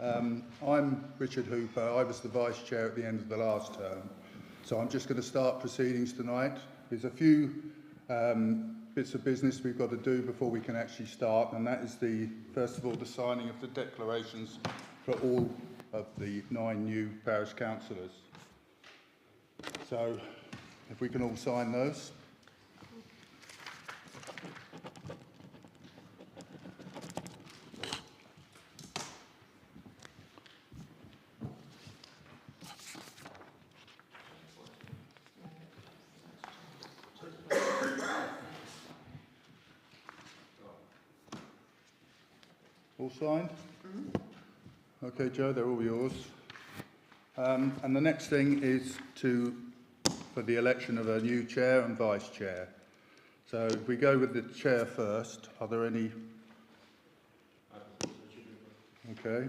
I'm Richard Hooper. I was the Vice Chair at the end of the last term. So I'm just going to start proceedings tonight. There's a few bits of business we've got to do before we can actually start, and that is first of all, the signing of the declarations for all of the 9 new parish councillors. So if we can all sign those. All signed? Mm-hmm. Okay, Joe, they're all yours. And the next thing is for the election of a new chair and vice chair. So if we go with the chair first, are there any? Okay.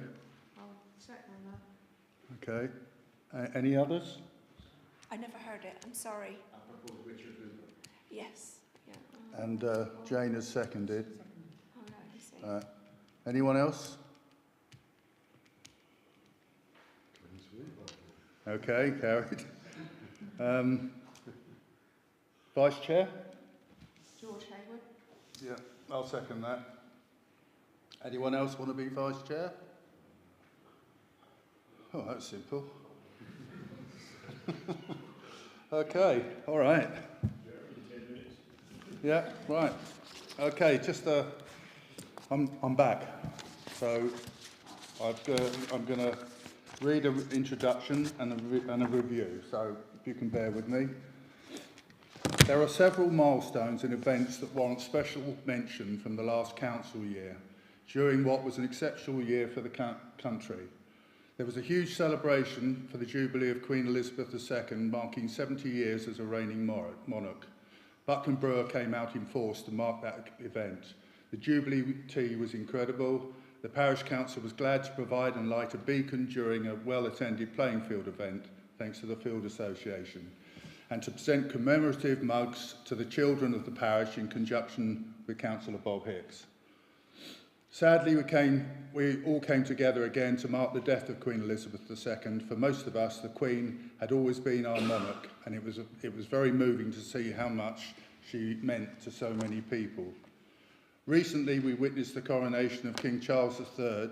I'll second that. Okay. Any others? I never heard it. I'm sorry. I propose Richard Hooper. Yes. Yeah. And Jane has seconded. All right, Anyone else? Okay, carried. Vice Chair? George Hayward. Yeah, I'll second that. Anyone else want to be Vice Chair? Oh, that's simple. Okay, all right. Yeah, right. Okay, I'm back. So I'm going to read an introduction and a review. So if you can bear with me. There are several milestones and events that warrant special mention from the last council year, during what was an exceptional year for the country. There was a huge celebration for the Jubilee of Queen Elizabeth II, marking 70 years as a reigning monarch. Buckland Brewer came out in force to mark that event. The Jubilee tea was incredible. The parish council was glad to provide and light a beacon during a well-attended playing field event, thanks to the Field Association, and to present commemorative mugs to the children of the parish in conjunction with Councillor Bob Hicks. Sadly, we all came together again to mark the death of Queen Elizabeth II. For most of us, the Queen had always been our monarch, and it was very moving to see how much she meant to so many people. Recently, we witnessed the coronation of King Charles III,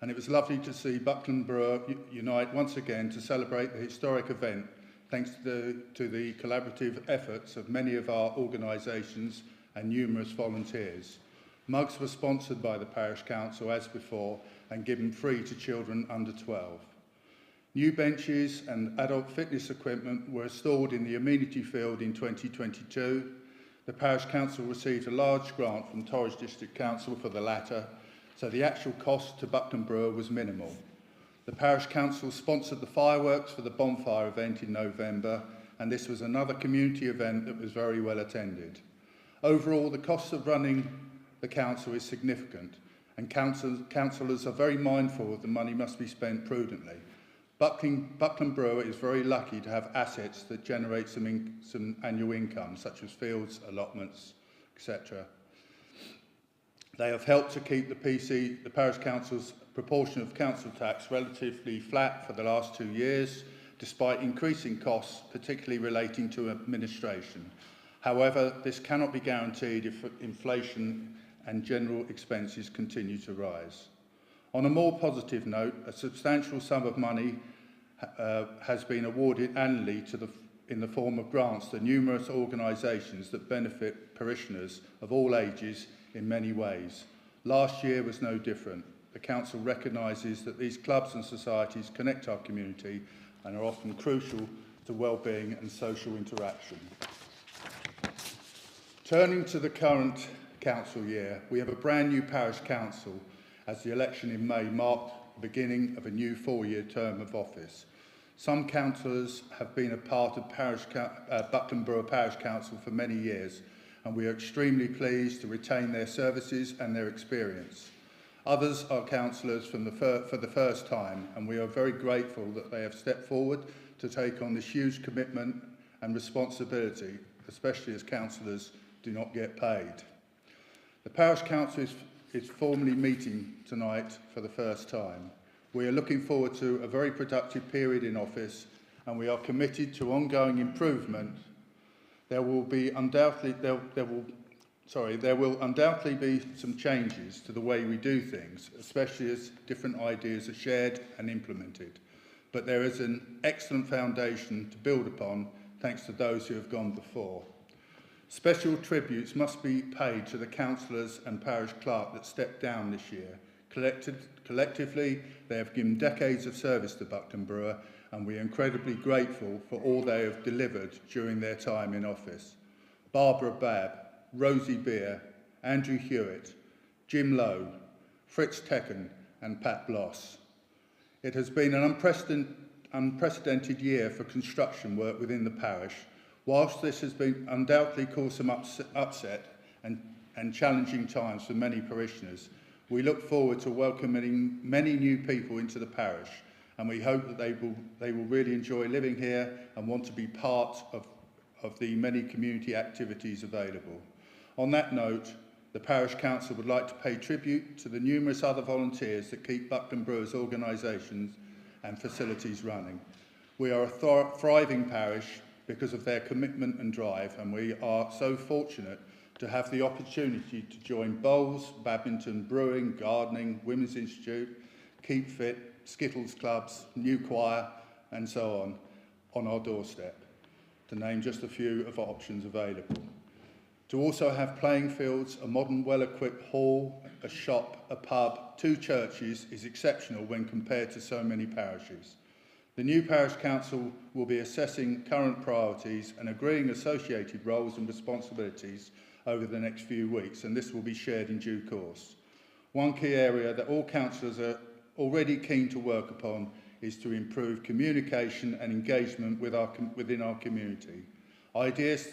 and it was lovely to see Buckland Brewer unite once again to celebrate the historic event, thanks to the collaborative efforts of many of our organisations and numerous volunteers. Mugs were sponsored by the Parish Council as before and given free to children under 12. New benches and adult fitness equipment were installed in the amenity field in 2022. The Parish Council received a large grant from Torridge District Council for the latter, so the actual cost to Buckland Brewer was minimal. The Parish Council sponsored the fireworks for the bonfire event in November, and this was another community event that was very well attended. Overall, the cost of running the council is significant, and councillors are very mindful that the money must be spent prudently. Buckland Brewer is very lucky to have assets that generate some annual income, such as fields, allotments, etc. They have helped to keep the Parish Council's proportion of council tax relatively flat for the last 2 years, despite increasing costs, particularly relating to administration. However, this cannot be guaranteed if inflation and general expenses continue to rise. On a more positive note, a substantial sum of money has been awarded annually in the form of grants to numerous organisations that benefit parishioners of all ages in many ways. Last year was no different. The Council recognises that these clubs and societies connect our community and are often crucial to well-being and social interaction. Turning to the current council year, we have a brand new parish council as the election in May marked the beginning of a new 4-year term of office. Some councillors have been a part of Buckland Brewer Parish Council for many years, and we are extremely pleased to retain their services and their experience. Others are councillors for the first time, and we are very grateful that they have stepped forward to take on this huge commitment and responsibility, especially as councillors do not get paid. The Parish Council is formally meeting tonight for the first time. We are looking forward to a very productive period in office, and we are committed to ongoing improvement. There will undoubtedly be some changes to the way we do things, especially as different ideas are shared and implemented. But there is an excellent foundation to build upon, thanks to those who have gone before. Special tributes must be paid to the councillors and parish clerk that stepped down this year. Collectively, they have given decades of service to Buckland Brewer, and we are incredibly grateful for all they have delivered during their time in office. Barbara Babb, Rosie Beer, Andrew Hewitt, Jim Lowe, Fritz Tecken and Pat Bloss. It has been an unprecedented year for construction work within the parish. Whilst this has been undoubtedly caused some upset and challenging times for many parishioners, we look forward to welcoming many new people into the parish, and we hope that they will really enjoy living here and want to be part of the many community activities available. On that note, the Parish Council would like to pay tribute to the numerous other volunteers that keep Buckland Brewers organisations and facilities running. We are a thriving parish because of their commitment and drive, and we are so fortunate to have the opportunity to join bowls, badminton, brewing, gardening, Women's Institute, Keep Fit, Skittles clubs, new choir and so on our doorstep, to name just a few of our options available. To also have playing fields, a modern well-equipped hall, a shop, a pub, 2 churches is exceptional when compared to so many parishes. The new Parish Council will be assessing current priorities and agreeing associated roles and responsibilities over the next few weeks, and this will be shared in due course. One key area that all councillors are already keen to work upon is to improve communication and engagement within our community. Ideas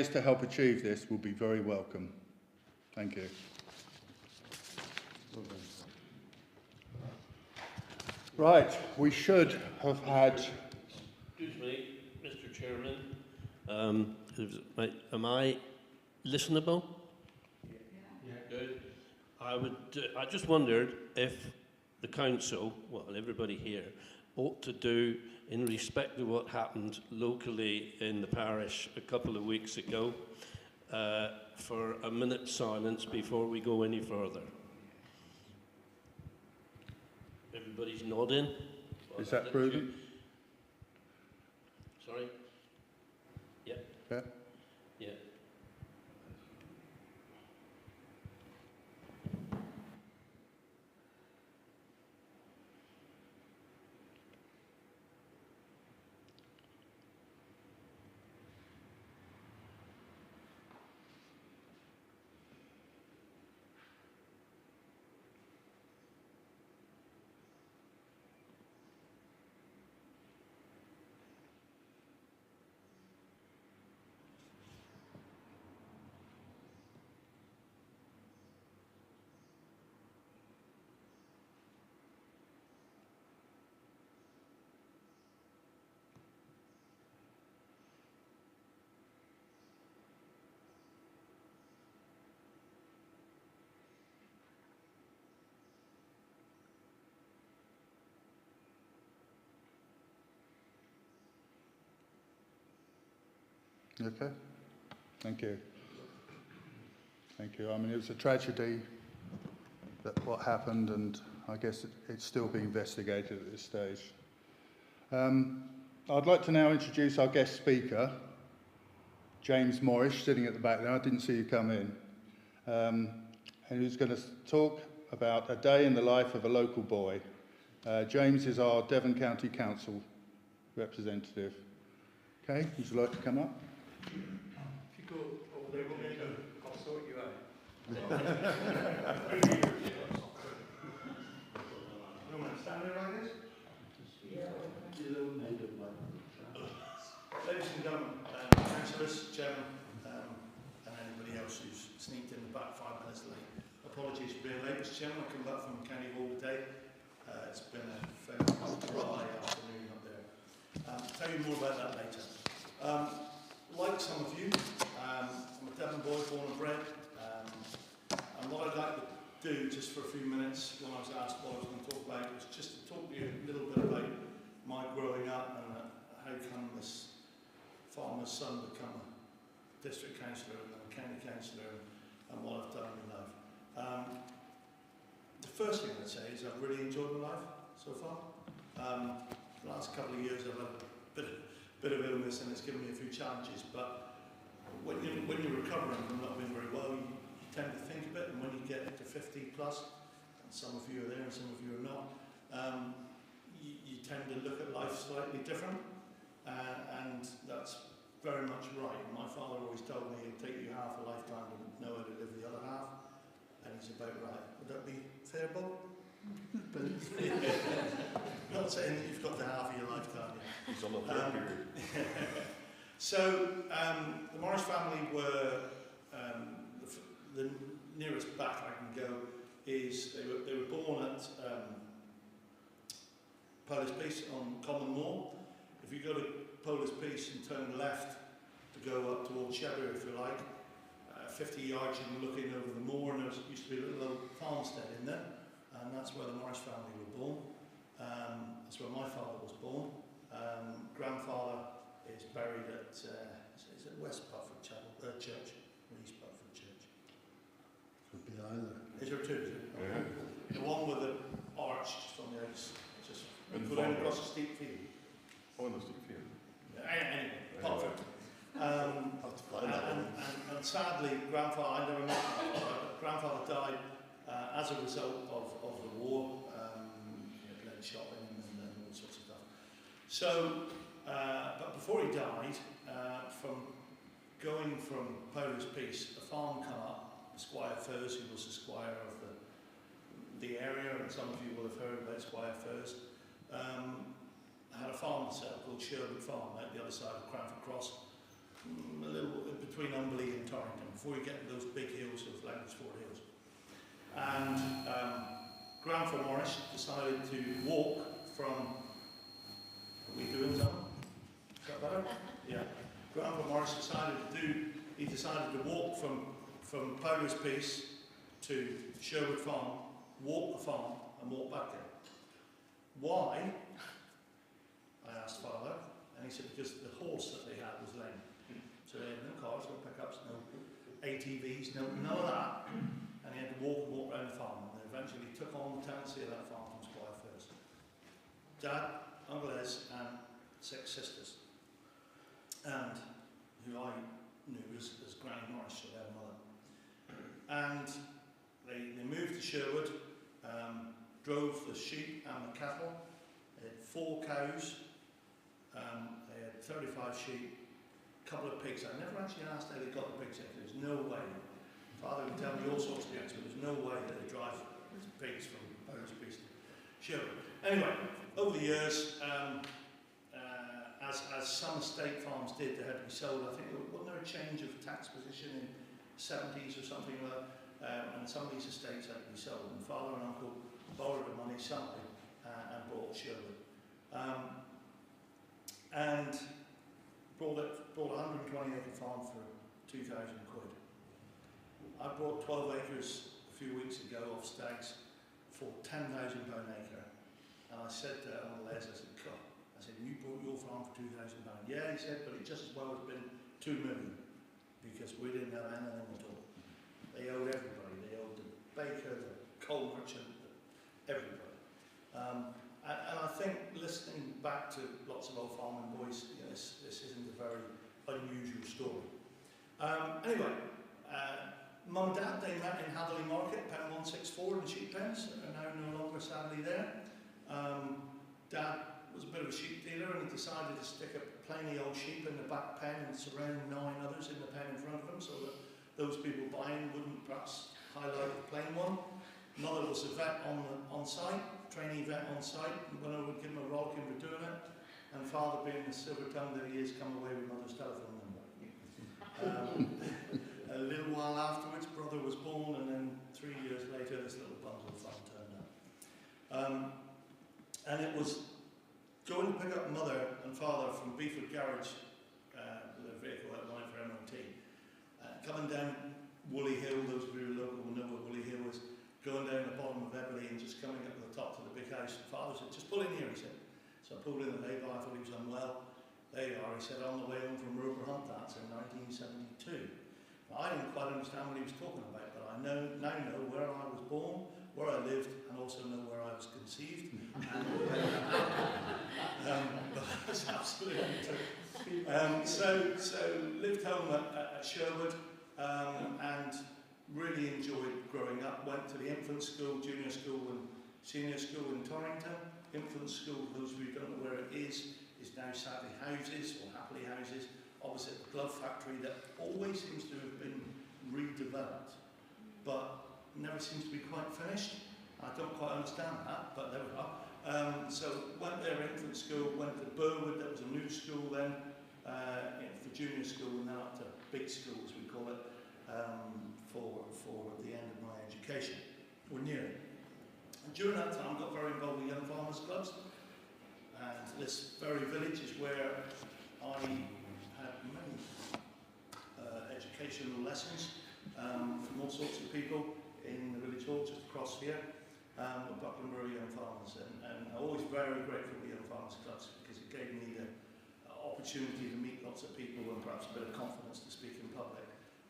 to help achieve this will be very welcome. Thank you. Right, we should have had... Excuse me, Mr. Chairman. Am I listenable? Yeah. Good. I just wondered if the council, well, everybody here, ought to do, in respect of what happened locally in the parish a couple of weeks ago, for a minute's silence before we go any further. Everybody's nodding. Is that prudent? Sorry? Yeah. Yeah. Yeah. Okay. Thank you. Thank you. I mean, it was a tragedy that what happened, and I guess it's still being investigated at this stage. I'd like to now introduce our guest speaker, James Morris, sitting at the back there. I didn't see you come in. And who's going to talk about a day in the life of a local boy. James is our Devon County Council representative. Okay, would you like to come up? If you go over there, I'll sort you out. Stand there like this? Ladies and gentlemen, councillors, chairman, and anybody else who's sneaked in the back 5 minutes late. Apologies for being late, Mr. Chairman. I come back from County Hall today. It's been a fairly dry afternoon up there. Tell you more about that later. Like some of you, I'm a Devon boy, born and bred, and what I'd like the do just for a few minutes when I was asked what I was going to talk about was just to talk to you a little bit about my growing up and how come this farmer's son become a district councillor and then a county councillor and what I've done in life. The first thing I'd say is I've really enjoyed my life so far. The last couple of years I've had a bit of illness and it's given me a few challenges, but when you're recovering from not being very well, you tend to think a bit, and when you get to 50 plus, and some of you are there and some of you are not, you tend to look at life slightly different, and that's very much right. My father always told me it'll take you half a lifetime to know how to live the other half, and he's about right. Would that be fair, Bob? Not saying that you've got to half of your lifetime yet. He's on the third period. So, the Morris family were, the nearest back I can go is they were born at Polish Peace on Common Moor. If you go to Polish Peace and turn left to go up towards Cheddar, if you like, 50 yards you can look in over the moor, and there used to be a little farmstead in there, and that's where the Morris family were born. That's where my father was born. Grandfather is buried at is it West Buckland Church, or East Buckland Church? Could be either. Is there two? Yeah. The one with the arch just on the outs, just In the going front. across a steep field. Oh, in the steep field. Anyway, Anyway. perfect. And sadly, Grandfather, I never met him, but Grandfather died as a result of the war. Lead shot in him and all sorts of stuff. So, but before he died, from going from Polish Peace, a farm come up. Squire Furs, who was the squire of the area, and some of you will have heard about Squire Furs, had a farm to sell called Sherwood Farm out the other side of Cranford Cross, a little between Umberley and Torrington, before you get to those big hills of Langdesford Hills. And Grandfather Morris decided to walk from, are we doing something? Is that better? Yeah. Grandfather Morris decided to walk from Polish Peace to Sherwood Farm, walk the farm and walk back there. Why? I asked Father, and he said because the horse that they had was lame. So they had no cars, no pickups, no ATVs, none of that. And he had to walk around the farm, and they eventually took on the tenancy of that farm from Squire First. Dad, Uncle Ez, and 6 sisters. And who I knew as Granny Morris, so their mother. And they moved to Sherwood, drove the sheep and the cattle. They had 4 cows, they had 35 sheep, a couple of pigs. I never actually asked how they got the pigs in. There's no way. Father would tell me all sorts of things, but there's no way that they drive pigs from Polish Peace to Sherwood. Anyway, over the years, as some estate farms did, they had to be sold. I think wasn't there a change of tax position in the 70s or something like that, and some of these estates had to be sold. And Father and Uncle borrowed the money something and bought Sherwood, and bought a 120-acre farm for 2,000 quid. I bought 12 acres a few weeks ago off Stags for £10,000 an acre, and I said to Uncle Les, I said, God. I said, you bought your farm for £2,000. Yeah, he said, but it just as well has been 2 million, because we didn't have anything at all. They owed everybody. They owed the baker, the coal merchant, everybody. And I think listening back to lots of old farming boys, you know, this isn't a very unusual story. Anyway, Mum and Dad, they met in Hatherley Market, pen 164 in the sheep pens, are now no longer sadly there. Dad was a bit of a sheep dealer, and he decided to stick a plainy old sheep in the back pen and surround 9 others in the pen in front of him, so that those people buying wouldn't perhaps highlight the plain one. Mother was a vet on site, trainee vet on site, and when I would give him a rollicking for doing it, and Father, being the silver tongue that he is, come away with Mother's telephone number. A little while afterwards, brother was born, and then 3 years later, this little bundle of fun turned up. And it was going to pick up Mother and Father from Beeford Garage with a vehicle that went for MOT. Coming down Woolly Hill, those of you who are local will know what Woolly Hill is. going down the bottom of Eberley and just coming up to the top to the big house. Father said, just pull in here, he said. So I pulled in the lay-by, I thought he was unwell. There you are, he said, on the way home from Roper Hunt, that's in 1972. Now, I didn't quite understand what he was talking about, but I now know where I was born, where I lived, and also know where I was conceived. And but that's absolutely true. So lived home at Sherwood, and really enjoyed growing up. Went to the infant school, junior school and senior school in Torrington. Infant school, for those of you who don't know where it is now sadly houses, or happily houses, opposite the glove factory that always seems to have been redeveloped, but never seems to be quite finished. I don't quite understand that, but there we are. So went there infant school, went to Burwood, that was a new school then, for junior school, and then up to big school, as we call it, for the end of my education, or near it. And during that time, I got very involved with Young Farmers Clubs, and this very village is where I had many educational lessons from all sorts of people in the village hall just across here, with Buckland Brewer Young Farmers, and I'm always very grateful to Young Farmers Clubs because it gave me the opportunity to meet lots of people and perhaps a bit of confidence to speak in public,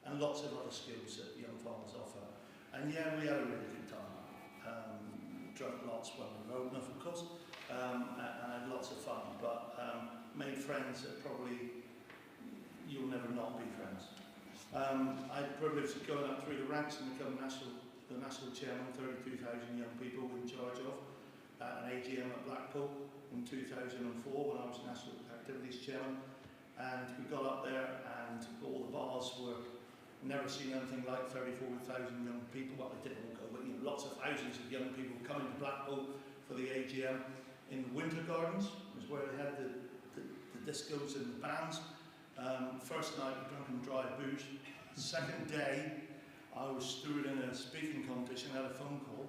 and lots of other skills that Young Farmers offer. And yeah, we had a really good time. Drunk lots when we were old enough, of course, and had lots of fun, but made friends that probably you'll never not be friends. I had the privilege of going up through the ranks and become the national chairman, 32,000 young people in charge of, at an AGM at Blackpool in 2004 when I was national activities chairman. And we got up there and all the bars were never seen anything like 34,000 young people. Well, they didn't all go, but lots of thousands of young people coming to Blackpool for the AGM. In the Winter Gardens was where they had the discos and the bands. First night, we drank and drive booze. Second day, I was steward in a speaking competition. I had a phone call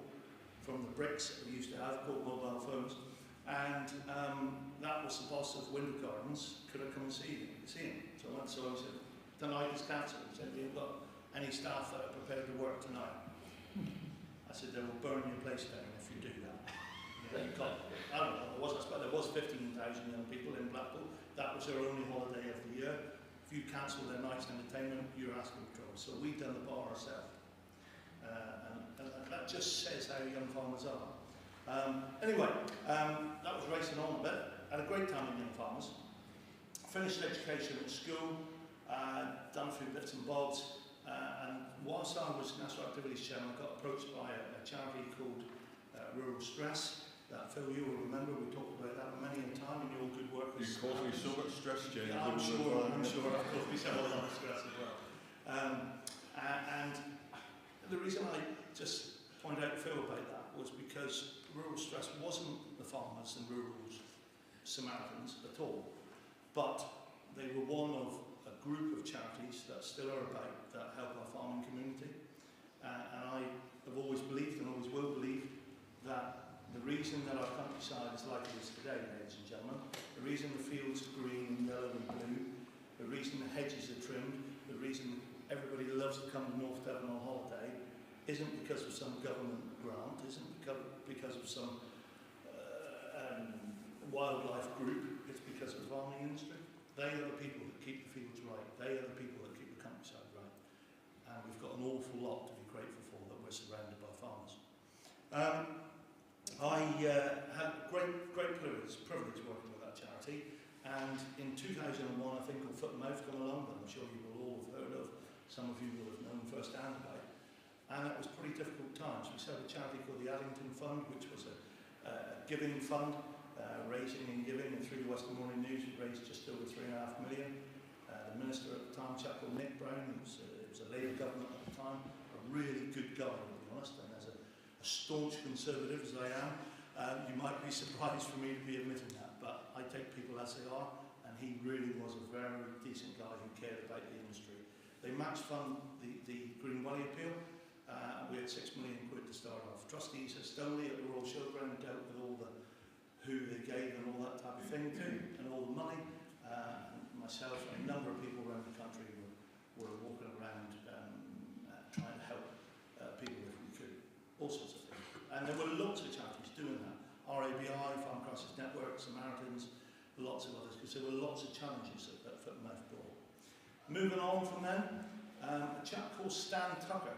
from the bricks that we used to have, called mobile phones. And that was the boss of Winter Gardens. Could I come and see him? So I said, tonight is cancelled. He said, we haven't got any staff that are prepared to work tonight. I said, they will burn your place down if you do that. I don't know what it was, there was 15,000 young people in Blackpool. That was their only holiday of the year. If you cancel their night's entertainment, you're asking for trouble. So we've done the bar ourselves. And that just says how Young Farmers are. Anyway, that was racing on a bit. Had a great time in Young Farmers. Finished education at school. Done a few bits and bobs, and whilst I was National Activities Chairman, I got approached by a charity called Rural Stress, that Phil, you will remember, we talked about that many a time in your good work. You caused me so much stress, James. Yeah, I'm sure, I've caused myself a lot of stress as well. And the reason I just pointed out to Phil about that was because Rural Stress wasn't the farmers and rural Samaritans at all, but they were one of a group of charities that still are about that help our farming community. And I have always believed and always will believe that the reason that our countryside is like it is today, ladies and gentlemen, the reason the fields are green and yellow and blue, the reason the hedges are trimmed, the reason everybody loves to come to North Devon on holiday isn't because of some government grant, isn't because of some wildlife group, it's because of the farming industry. They are the people that keep the fields right. They are the people that keep the countryside right. And we've got an awful lot to be grateful for that we're surrounded by farmers. I had great privilege working with that charity. And in 2001, I think on Foot and Mouth come along, that I'm sure you will all have heard of. Some of you will have known firsthand about. And it was pretty difficult times. We set up a charity called the Addington Fund, which was a giving fund. Raising and giving, and through the Western Morning News we raised just over £3.5 million. The minister at the time, a chap called Nick Brown, it was a Labour government at the time, a really good guy to be honest, and as a staunch conservative as I am, you might be surprised for me to be admitting that, but I take people as they are, and he really was a very decent guy who cared about the industry. They match fund the Green Valley appeal. We had £6 million to start off. Trustees at Stoneleigh at the Royal Showground dealt with all the who they gave and all that type of thing to, and all the money. Myself and a number of people around the country were walking around trying to help people if we could. Also And there were lots of charities doing that. RABI, Farm Crisis Network, Samaritans, lots of others, because there were lots of challenges that foot and mouth brought. Moving on from then, a chap called Stan Tucker,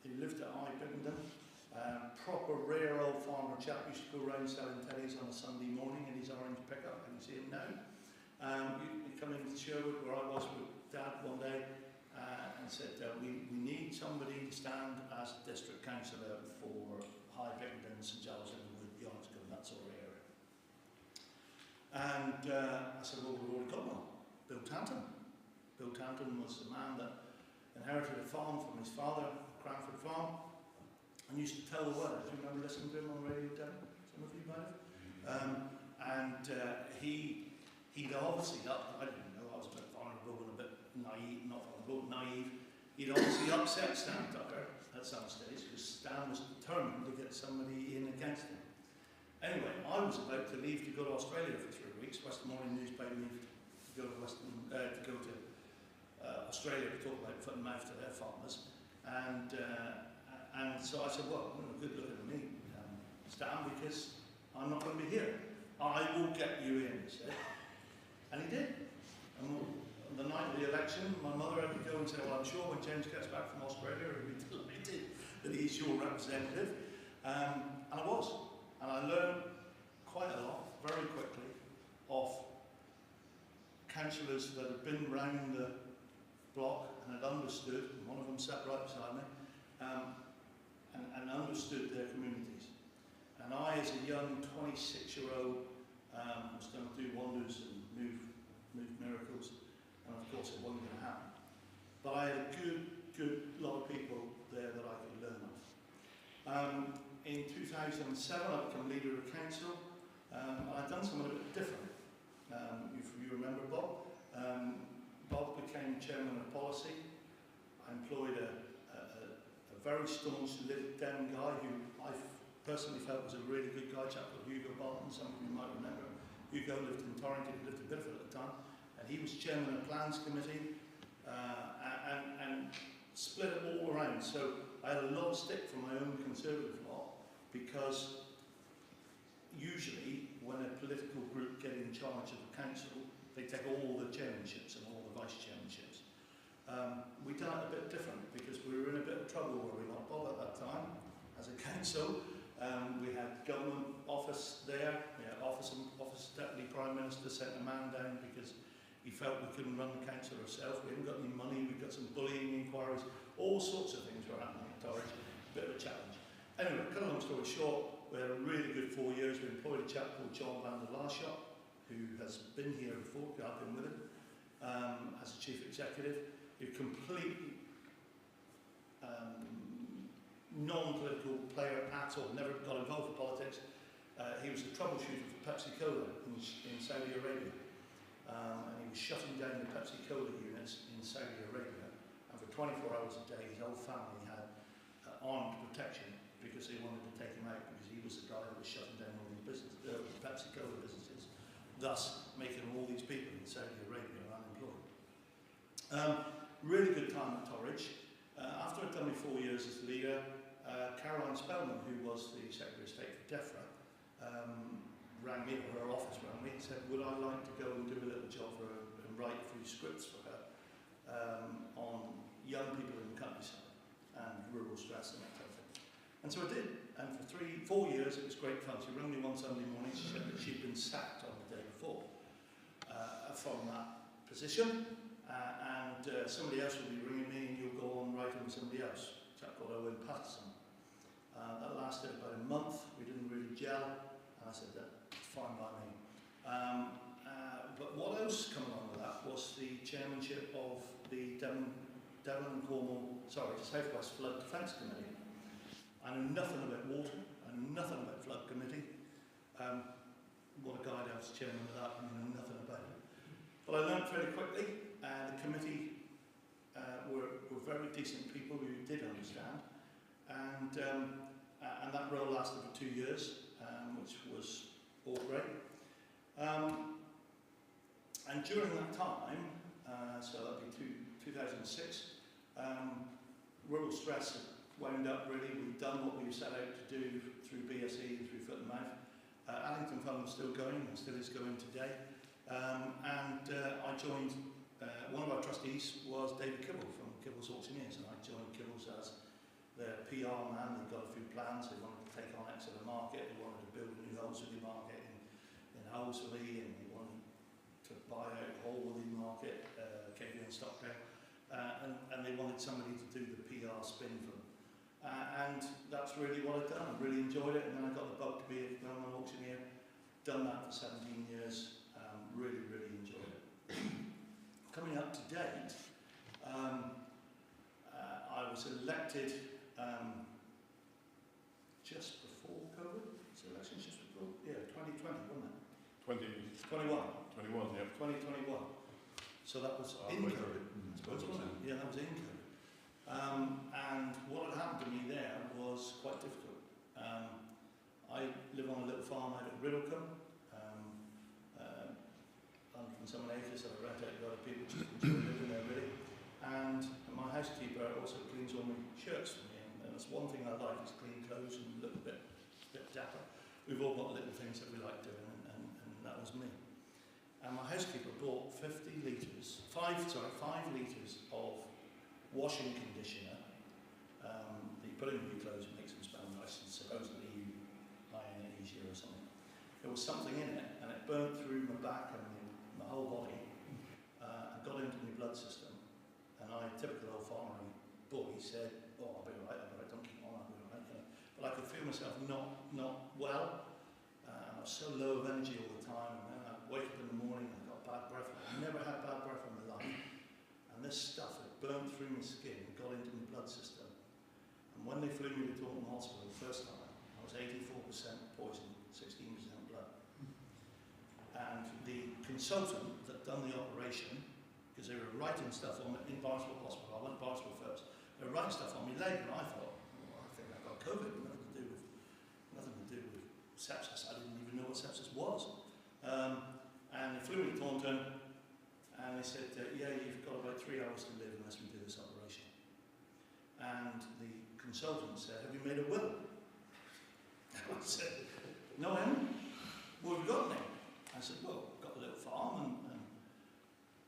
who lived at High Bickenden, proper rare old farmer chap, used to go around selling teddies on a Sunday morning in his orange pickup. You can see him now. He come into Sherwood, where I was with Dad one day, and said, we need somebody to stand as district councillor for High Bickenden, St Giles in the Wood, Yardscombe, that sort of area. And I said, well, we've already got one, Bill Tanton. Bill Tanton was the man that inherited a farm from his father, Cranford Farm, and used to tell the weather. Do you remember listening to him on radio, Dan? Some of you might have. He'd obviously, I didn't know, I was a bit vulnerable and a bit naive, not vulnerable, naive. He'd obviously upset Stan Tucker at some stage, because Stan was determined to get somebody in against him. Anyway, I was about to leave to go to Australia for 3 weeks. Western Morning News paid me to go to Australia to talk about foot and mouth to their farmers. And so I said, well, good looking at me, Stan, because I'm not going to be here. I will get you in, he said. And he did. And on the night of the election, my mother had to go and say, well, I'm sure when James gets back from Australia, he'll be delighted that he's your representative. And I was. And I learned quite a lot, very quickly, of councillors that had been round the block and had understood, and one of them sat right beside me, and understood their communities. And I, as a young 26-year-old, was going to do wonders and move miracles, and of course it wasn't going to happen. But I had a good lot of people there that I could learn of. In 2007, I became leader of council. I'd done something a bit different. If you remember Bob, Bob became chairman of policy. I employed a very staunch Lib Dem guy who I personally felt was a really good guy, a chap called Hugo Barton, some of you might remember. Hugo lived in Torrington, he lived in Bideford at the time, and he was chairman of the Plans Committee, and split it all around. So I had a lot of stick from my own Conservative lot, because usually when a political group get in charge of the council, they take all the chairmanships and all the vice chairmanships. We done it a bit different, because we were in a bit of trouble where we got Bob at that time as a council. We had government office there, we had office Deputy Prime Minister sent a man down because he felt we couldn't run the council ourselves. We haven't got any money, we've got some bullying inquiries, all sorts of things were happening at Torridge, a bit of a challenge. Anyway, cut a long story short, we had a really good 4 years. We employed a chap called John van der Laarschot, who has been here before, I've been with him, as a chief executive. He completely non-political player at all, never got involved with politics. He was the troubleshooter for Pepsi Cola in Saudi Arabia. And he was shutting down the Pepsi Cola units in Saudi Arabia. And for 24 hours a day, his whole family had armed protection because they wanted to take him out, because he was the guy that was shutting down all these businesses, Pepsi Cola businesses, thus making all these people in Saudi Arabia unemployed. Really good time at Torridge. After I'd done my 4 years as leader, Caroline Spellman, who was the Secretary of State for DEFRA, rang me, or her office rang me, and said, would I like to go and do a little job for her and write a few scripts for her on young people in the countryside and rural stress and that type of thing. And so I did, and for 4 years it was great fun. She rang me one Sunday morning, she said that she'd been sacked on the day before from that position, and somebody else will be ringing me and you'll go on writing with somebody else, a chap called Owen Patterson. That lasted about a month, we didn't really gel, and I said, that's fine by me. But what else came along with that was the chairmanship of the Devon and Cornwall, South West Flood Defence Committee. I knew nothing about water, I knew nothing about flood committee. What a guy I was chairman of that, and I knew nothing about it. But I learned fairly quickly, and the committee were very decent people who did understand. And that role lasted for 2 years, which was all great. And during that time, so that'd be 2006, rural stress had wound up really. We'd done what we set out to do through BSE and through foot and mouth. Allington Fund was still going and still is going today. I joined, one of our trustees was David Kibble from Kibble's Auctioneers, and I joined Kibble's as their PR man. They got a few plans. They wanted to take on Exeter Market. They wanted to build a new Holsworthy market in Holsworthy, and they wanted to buy out Holworthy market, KV and Stockdale. And they wanted somebody to do the PR spin for them. And that's really what I've done. I really enjoyed it, and then I got the bug to be a well-known auctioneer. Done that for 17 years. Really, really enjoyed it. Coming up to date, I was elected just before COVID. Was the election just before? Yeah, 2020, wasn't it? 21. 21, yeah. 2021. So that was in COVID. I suppose, wasn't it? Yeah, that was in COVID. And what had happened to me there was quite difficult. I live on a little farm out at Riddlecombe, 100 and some acres that I rent out to other people, just enjoy living there really. And my housekeeper also cleans all my shirts for me, and that's one thing I like, is clean clothes and look a bit dapper. We've all got little things that we like doing, and that was me. And my housekeeper bought 5 litres of washing conditioner that you put in your clothes and makes them smell nice, and supposedly you iron it easier or something. There was something in it, and it burnt through my back and my whole body, and got into my blood system. And I, typical old farmer boy, said, "Oh, I'll be all right, don't keep on, I'll be all right." You know. But I could feel myself not well. I was so low of energy all the time, and then I'd wake up in the morning and I got bad breath. I've never had bad breath in my life. And this stuff had burnt through my skin and got into my blood system. And when they flew me to Taunton Hospital the first time, I was 84% poison, 16% blood. And the consultant that done the operation, because they were writing stuff on it in Barnstable Hospital, I went to Barnstable first, they were writing stuff on my leg, and I thought, well, I think I've got COVID, nothing to do with sepsis. I didn't even know what sepsis was. And they flew me to Taunton, and they said, yeah, you've got about 3 hours to live unless we do this operation. And the consultant said, have you made a will? And I said, no, I haven't. What have you got then? I said, well, I've got a little farm and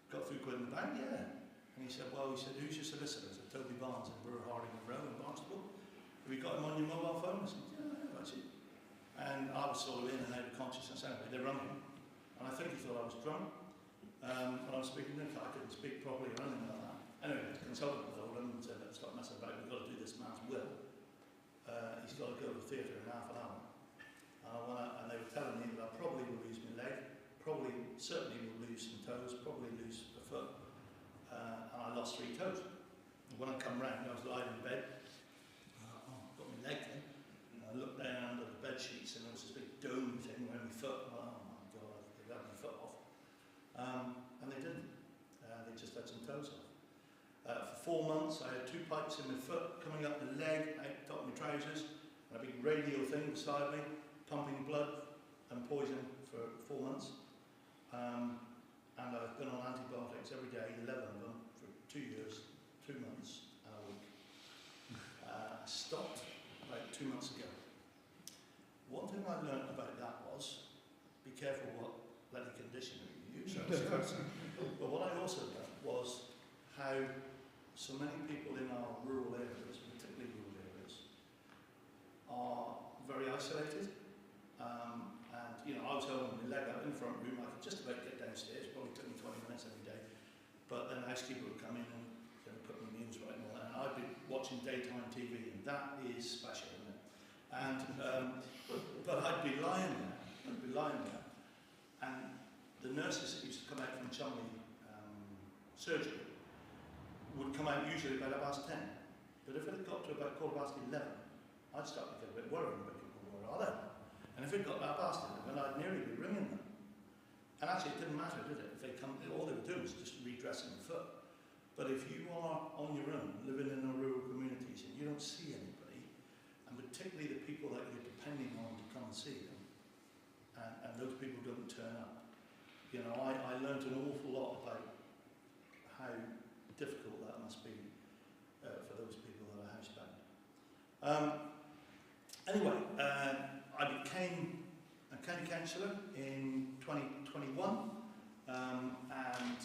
got a few quid in the bank, yeah. And he said, who's your solicitor? I said, Toby Barnes in Brewer Harding and Row in Barnstable. Have you got him on your mobile phone? I said, yeah, that's it. And I was sort of in and out of consciousness anyway. They rang me. And I think he thought I was drunk. When I was speaking to him, I couldn't speak properly or anything like that. Anyway, the consultant told him and said, let's stop messing about, we've got to do this man's will. He's got to go to the theatre in half an hour. And I went out, and they were telling me that I probably will lose my leg, certainly will lose some toes, probably lose a foot. And I lost 3 toes. And when I come round, I was lying in bed. I've got my leg then. And I looked down under the bed sheets, and there was this big dome thing around my foot. Oh my God, they've had my foot off. And they didn't. They just had some toes off. For 4 months, I had 2 pipes in my foot, coming up the leg, out the top of my trousers, and a big radio thing beside me, pumping blood and poison for 4 months. And I've been on antibiotics every day, 11 of them, for 2 years, 2 months and a week. I stopped about 2 months ago. One thing I learned about that was, be careful what bloody conditioner you use. But what I also learned was how so many people in our rural areas, particularly rural areas, are very isolated. And you know, I was home with my leg out in the front room, I could just about get downstairs, probably took me 20 minutes every day. But then the housekeeper would come in and put my meals right and all that, and I'd be watching daytime TV, and that is special, isn't it? And, but I'd be lying there, and the nurses that used to come out from Chumley surgery would come out usually about 10:30. But if it had got to about 11:15, I'd start to get a bit worried about people, where are they? And if it got that 11:30, I'd nearly be ringing them. And actually it didn't matter, did it? If they come, all they would do was just redressing the foot. But if you are on your own, living in the rural communities, and you don't see anybody, and particularly the people that you're depending on to come and see them, and those people don't turn up, you know, I learned an awful lot about how difficult that must be for those people that are housebound. Anyway, county councillor in 2021, and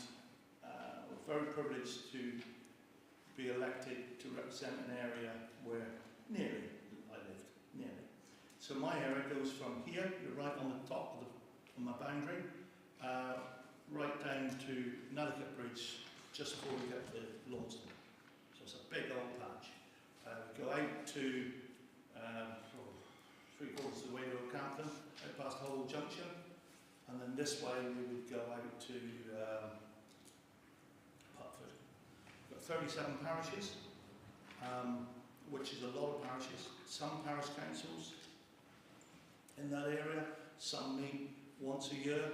we're very privileged to be elected to represent an area where nearly I lived, nearly. So my area goes from here, you're right on the top of my boundary, right down to Nethercote Bridge, just before we get to Launceston. So it's a big old patch. We go out to 3/4 of the way to Oakhampton, out past Hull Junction, and then this way we would go out to Putford. We've got 37 parishes, which is a lot of parishes. Some parish councils in that area, some meet once a year.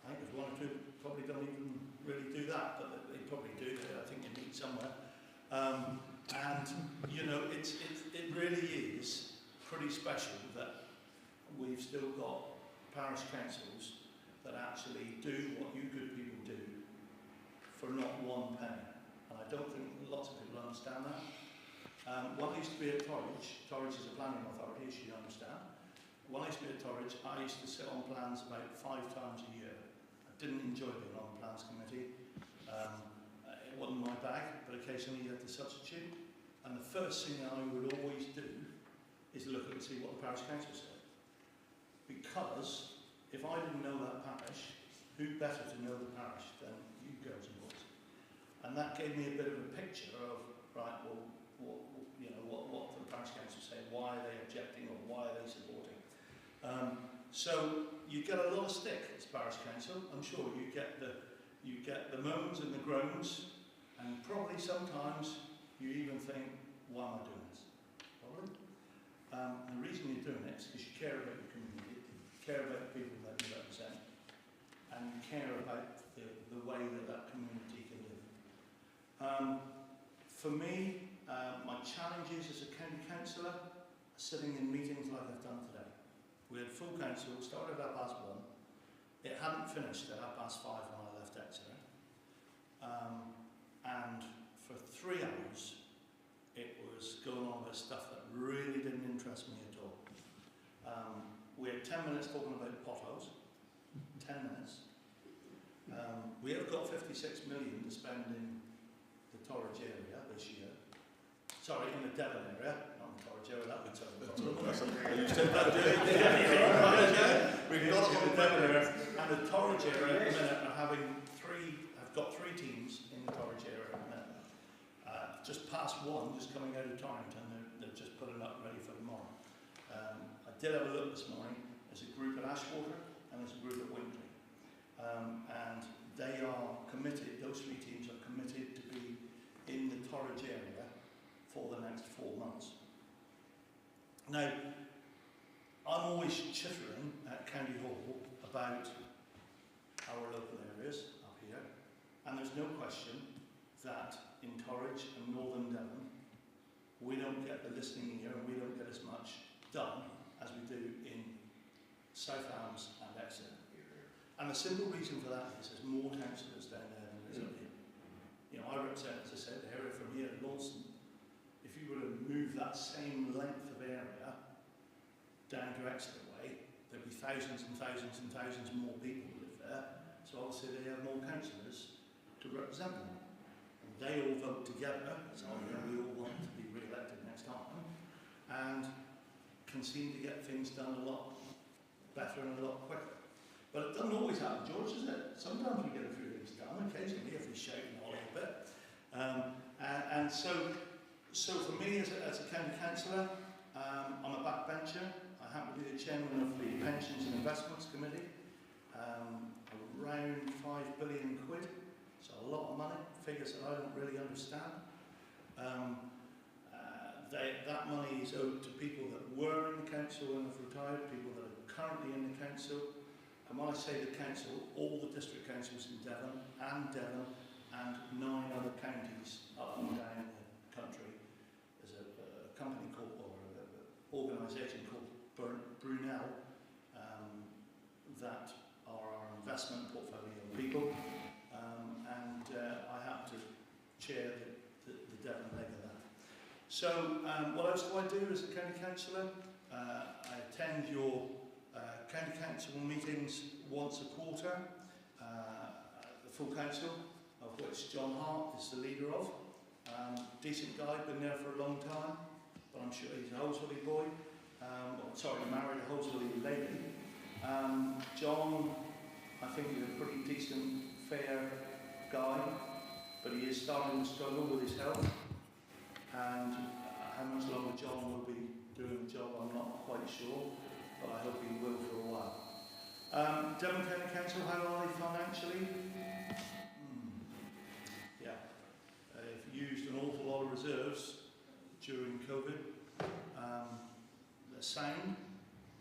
I think there's one or two that probably don't even really do that, but they probably do. I think they meet somewhere. And you know, it really is pretty special that we've still got parish councils that actually do what you good people do for not one penny. And I don't think lots of people understand that. When I used to be at Torridge is a planning authority, as you understand. When I used to be at Torridge, I used to sit on plans about 5 times a year. I didn't enjoy being on the plans committee. It wasn't my bag, but occasionally you had to substitute. And the first thing I would always do is look and see what the parish council said. Because if I didn't know that parish, who better to know the parish than you girls and boys? And that gave me a bit of a picture of, right, well, what the parish council say, why are they objecting or why are they supporting? So you get a lot of stick as parish council. I'm sure you get the moans and the groans, and probably sometimes you even think, why am I doing this? Probably. The reason you're doing it is because you care about your community, you care about the people that you represent, and you care about the way that community can live. For me, my challenges as a county councillor are sitting in meetings like I've done today. We had full council, started at 1:30. It hadn't finished at 5:30 when I left Exeter. And for 3 hours, it was going on about stuff that really didn't interest me at all. We had 10 minutes talking about potholes. 10 minutes. We have got 56 million to spend in the Torridge area this year. Sorry, in the Devon area, not in the Torridge area, that would sound better. You said that, didn't you? We've got it in the Devon area, and the Torridge area at the minute are have got 3 teams in the Torridge area at the minute. Just past one, just coming out of Torrington, they're just putting up ready for tomorrow. I did have a look this morning. There's a group at Ashwater and there's a group at Winkley. And they are committed, those 3 teams are committed to be in the Torridge area for the next 4 months. Now, I'm always chittering at County Hall about our local areas up here, and there's no question that in Torridge and Northern Devon, we don't get the listening ear and we don't get as much done as we do in South Hams and Exeter. And the simple reason for that is there's more councillors down there than there is up here. You know, I represent, as I said, the area from here to Launceston. If you were to move that same length of area down to Exeter way, there'd be thousands and thousands and thousands more people who live there. So obviously they have more councillors to represent them. And they all vote together, so we all want to be re-elected next time, and can seem to get things done a lot better and a lot quicker. But it doesn't always happen, George, does it? Sometimes we get a few things done, occasionally if we shout and all a little bit. And so for me as a county councillor, I'm a backbencher. I happen to be the chairman of the Pensions and Investments Committee. Around 5 billion quid, so a lot of money, figures that I don't really understand. That money is owed to people that were in the council and have retired, people that are currently in the council. And when I say the council, all the district councils in Devon and 9 other counties up and down the country. There's a company called, or an organisation called Brunel, that are our investment portfolio people, and I happen to chair the Devon leg of that. So what else do I do as a county councillor? I attend your county council meetings once a quarter. The full council, of which John Hart is the leader of. Decent guy, been there for a long time, but I'm sure he's a Holsworthy boy. Married a Holsworthy lady. John, I think he's a pretty decent, fair guy, but he is starting to struggle with his health. And how much longer John will be doing the job, I'm not quite sure, but I hope he will for a while. Devon County Council, how are they financially? Yeah, they've used an awful lot of reserves during COVID. They're sound,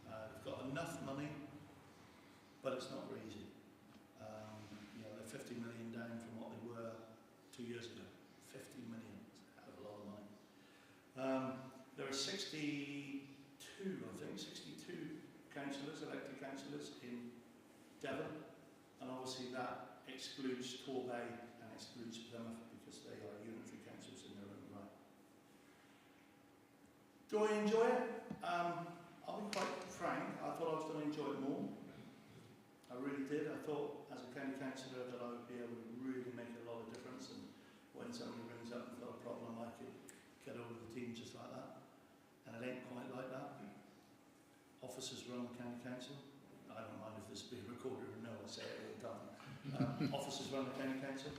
they've got enough money, but it's not very easy. They're 50 million down from what they were 2 years ago. 50 million, that's a hell of a lot of money. There are 62 councillors, elected councillors in Devon, and obviously that excludes Torbay and excludes Plymouth because they are unitary councils in their own right. Do I enjoy it? I'll be quite frank, I thought I was going to enjoy it more. I really did. I thought as a county councillor that I would be able to really make a lot of difference, and when somebody rings up and got a problem I could get over the team just like that. And it ain't quite like that. Officers run the county council. I don't mind if this is being recorded or no, I say it all the time. Officers run the county council,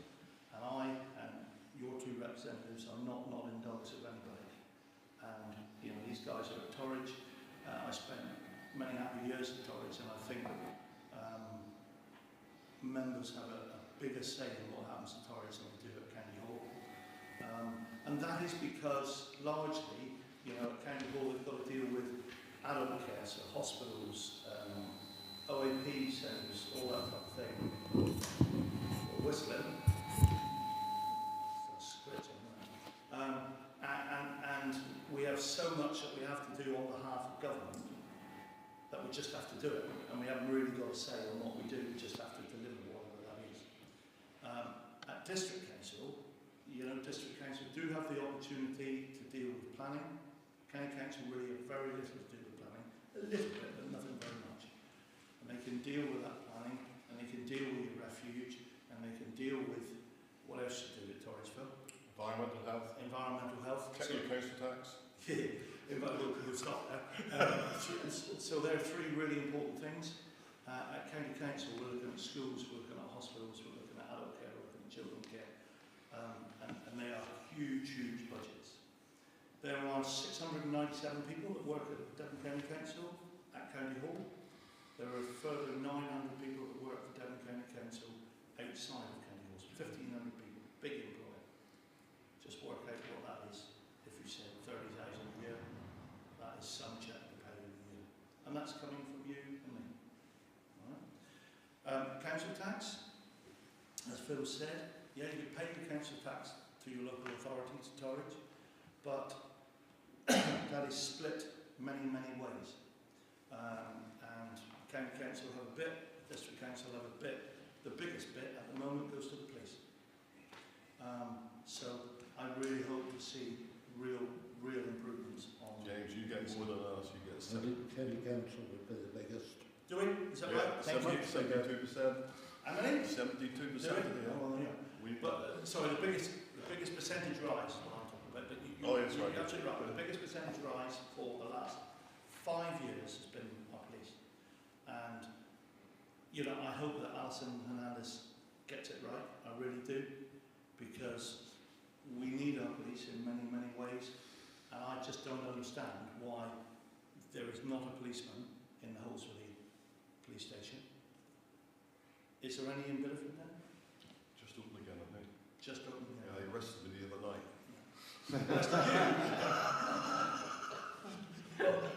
and I and your two representatives are not nodding dogs of anybody. And these guys are at Torridge. I spent many happy years at Torridge, and I think members have a bigger say in what happens at Torridge than they do at County Hall. And that is because largely, at County Hall they've got to deal with adult care, so hospitals, OAP centres, all that type of thing. Or whistling. And we have so much that we have to do on behalf of government that we just have to do it, and we haven't really got a say on what we do, we just have to deliver whatever that is. At District Council, District Council do have the opportunity to deal with planning. County Council really have very little to do with planning, a little bit, but nothing very much. And they can deal with that planning, and they can deal with your refuge, and they can deal with what else you do at Torridgeville. Environmental health. Environmental health. Council tax. Yeah, we'll stop there. So there are three really important things. At County Council, we're looking at schools, we're looking at hospitals, we're looking at adult care, we're looking at children's care, and they are huge, huge budgets. There are 697 people that work at Devon County Council at County Hall. There are a further 900 people that work for Devon County Council outside of County Hall. So 1,500 people, big employer. Just work out what that is. If you say 30,000 a year, that is some check to pay in a year. And that's coming from you and me. All right. Council tax, as Phil said, yeah, you pay your council tax to your local authority, to Torridge, but that is split many, many ways. And County Council have a bit, District Council have a bit. The biggest bit at the moment goes to the police. So I really hope to see real improvements on. James, you get more than us. You get 70. County Council would be the biggest. Do we? Is that right? Thank you. 72%. How many? 72%. Sorry, the biggest percentage rise. What I'm talking about. But you're absolutely right. The biggest percentage rise for the last 5 years has been our police, and I hope that Alison Hernandez gets it right. I really do, because we need our police in many, many ways, and I just don't understand why there is not a policeman in the Holsworthy police station. Is there any in Bideford now? Just open again, I think. Just open again. Yeah, they arrested me the other night.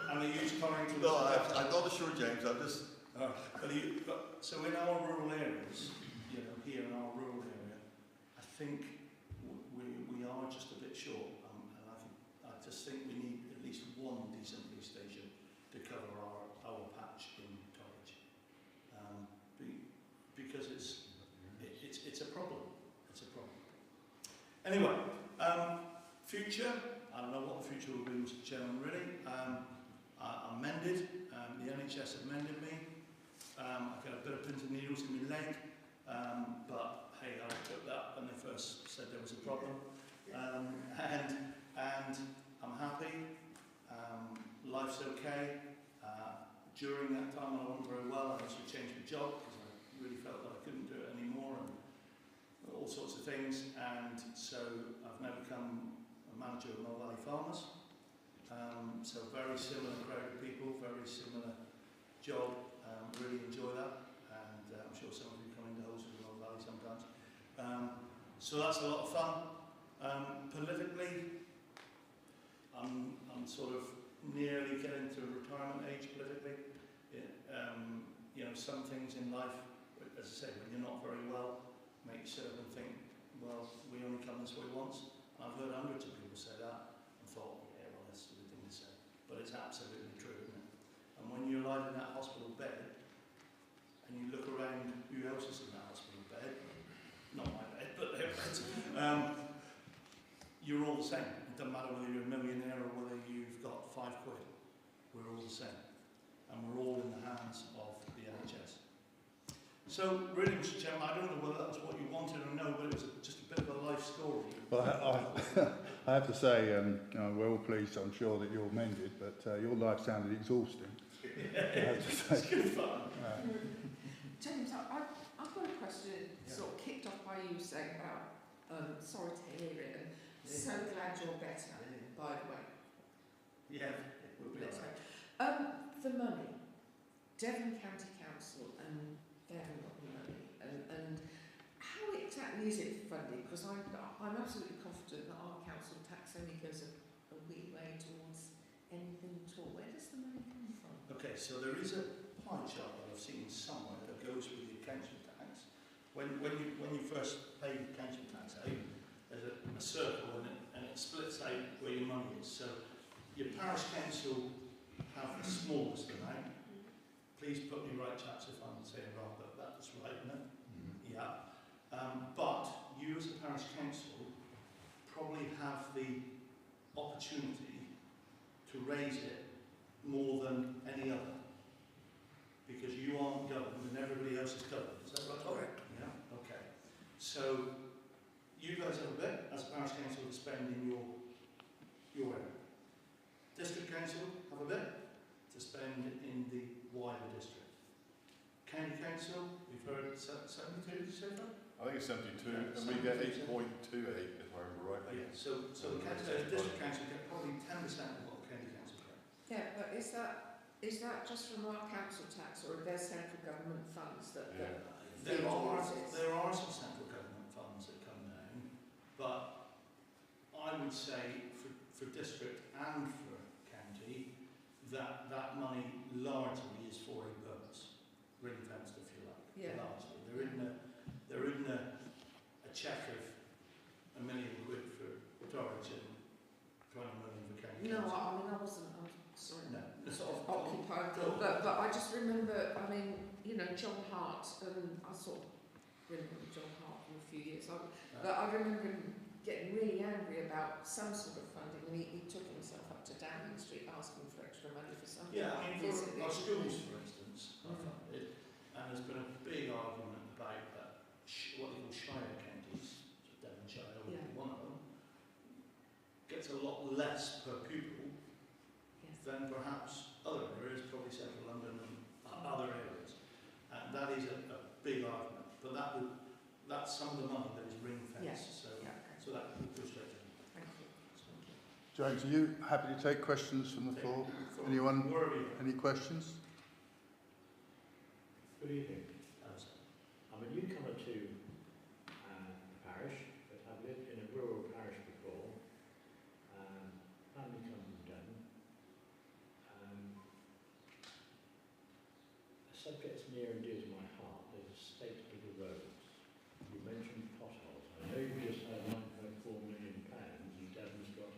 And they use Torrington. No, I'm not sure, James. I'm just. So in our rural areas, here in our rural area, I think we are just a bit short, and I just think we need at least one decent police station to cover our patch in Torridge, because it's a problem. It's a problem. Anyway, future. I don't know what the future will be, Mr. Chairman. Really, I'm mended. The NHS have mended me. I've got a bit of pins and needles in my leg, but hey, I took that when they first said there was a problem. And I'm happy, life's okay. During that time when I wasn't very well, I actually changed my job because I really felt that I couldn't do it anymore and all sorts of things. And so I've now become a manager of Mill Valley Farmers. So very similar crowd of people, very similar job, really enjoy that. And I'm sure some of you come into Holsworth and Mill Valley sometimes. So that's a lot of fun. Politically, I'm sort of nearly getting to retirement age politically. You know, some things in life, as I say, when you're not very well, make you sit up and think, well, we only come this way once. And I've heard hundreds of people say that and thought, yeah, well, that's a good thing to say. But it's absolutely true, isn't it? And when you're lying in that hospital bed and you look around who else is in that hospital bed, not my bed, but their beds, you're all the same. It doesn't matter whether you're a millionaire or whether you've got £5. We're all the same. And we're all in the hands of the NHS. So, really, Mr. Chairman, I don't know whether that was what you wanted or no, but it was just a bit of a life story. Well, I have to say, we're all pleased, I'm sure, that you're mended, but your life sounded exhausting. I have to say. It's good fun. James, I've got a question sort of kicked off by you saying about, sorry to hear it, and so glad you're better, by the way. Yeah, we'll be That's all right. right. The money, Devon County Council and Devon got the money, and how exactly is it funded? Because I'm absolutely confident that our council tax only goes a wee way towards anything at all. Where does the money come from? Okay, so there is a pie chart that I've seen somewhere that goes with the council tax. When you first pay the council tax out, there's a circle and it splits out where your money is. So your parish council have the smallest amount. Please put me right, chaps, if I'm saying wrong, but that's right, isn't it? Yeah. But you as a parish council probably have the opportunity to raise it more than any other, because you aren't governed and everybody else is governed. Is that right? Correct. Yeah. Okay. So you guys have a bit as a parish council to spend in your area. District council have a bit to spend in the wider district. County council, we've heard 72, did you say that? I think it's 72, Yeah, and we get 72. 8.28 if I remember rightly. Yeah. So the district council get probably 10% of what the county council get. Yeah, but is that just from our council tax, or are there central government funds that Yeah. feed towards it? There are some central government funds that come down, but I would say for district and for county, that money largely is for a purpose, ring fenced if you like. Yeah. Largely, there isn't a cheque of £1 million for Torridge and 20 million for county. No, council. I mean, I'm sorry, No. sort of occupied, but I just remember, I mean, you know, John Hart, and I sort of remember John Hart for a few years, but I remember him getting really angry about some sort of funding, and he took himself up to Downing Street asking for extra money for something. Yeah, I mean, Yes, for it our is. schools, for instance, I found it, and there's been a big argument about that, what they call shire counties, so Devonshire would be one of them, gets a lot less per pupil Yes. than perhaps other areas, probably central London and other areas. And that is a big argument, but that's some of the money that is ring fenced, so that can be pushed out. Thank you. James, are you happy to take questions from the floor? Anyone? Wherever you Any questions? Good evening. are. I'm a newcomer to the parish, but I've lived in a rural parish before. Family comes from Devon. A subject that's near and dear to my heart is state of the roads. You mentioned potholes. I know you just had £9.4 million and Devon's got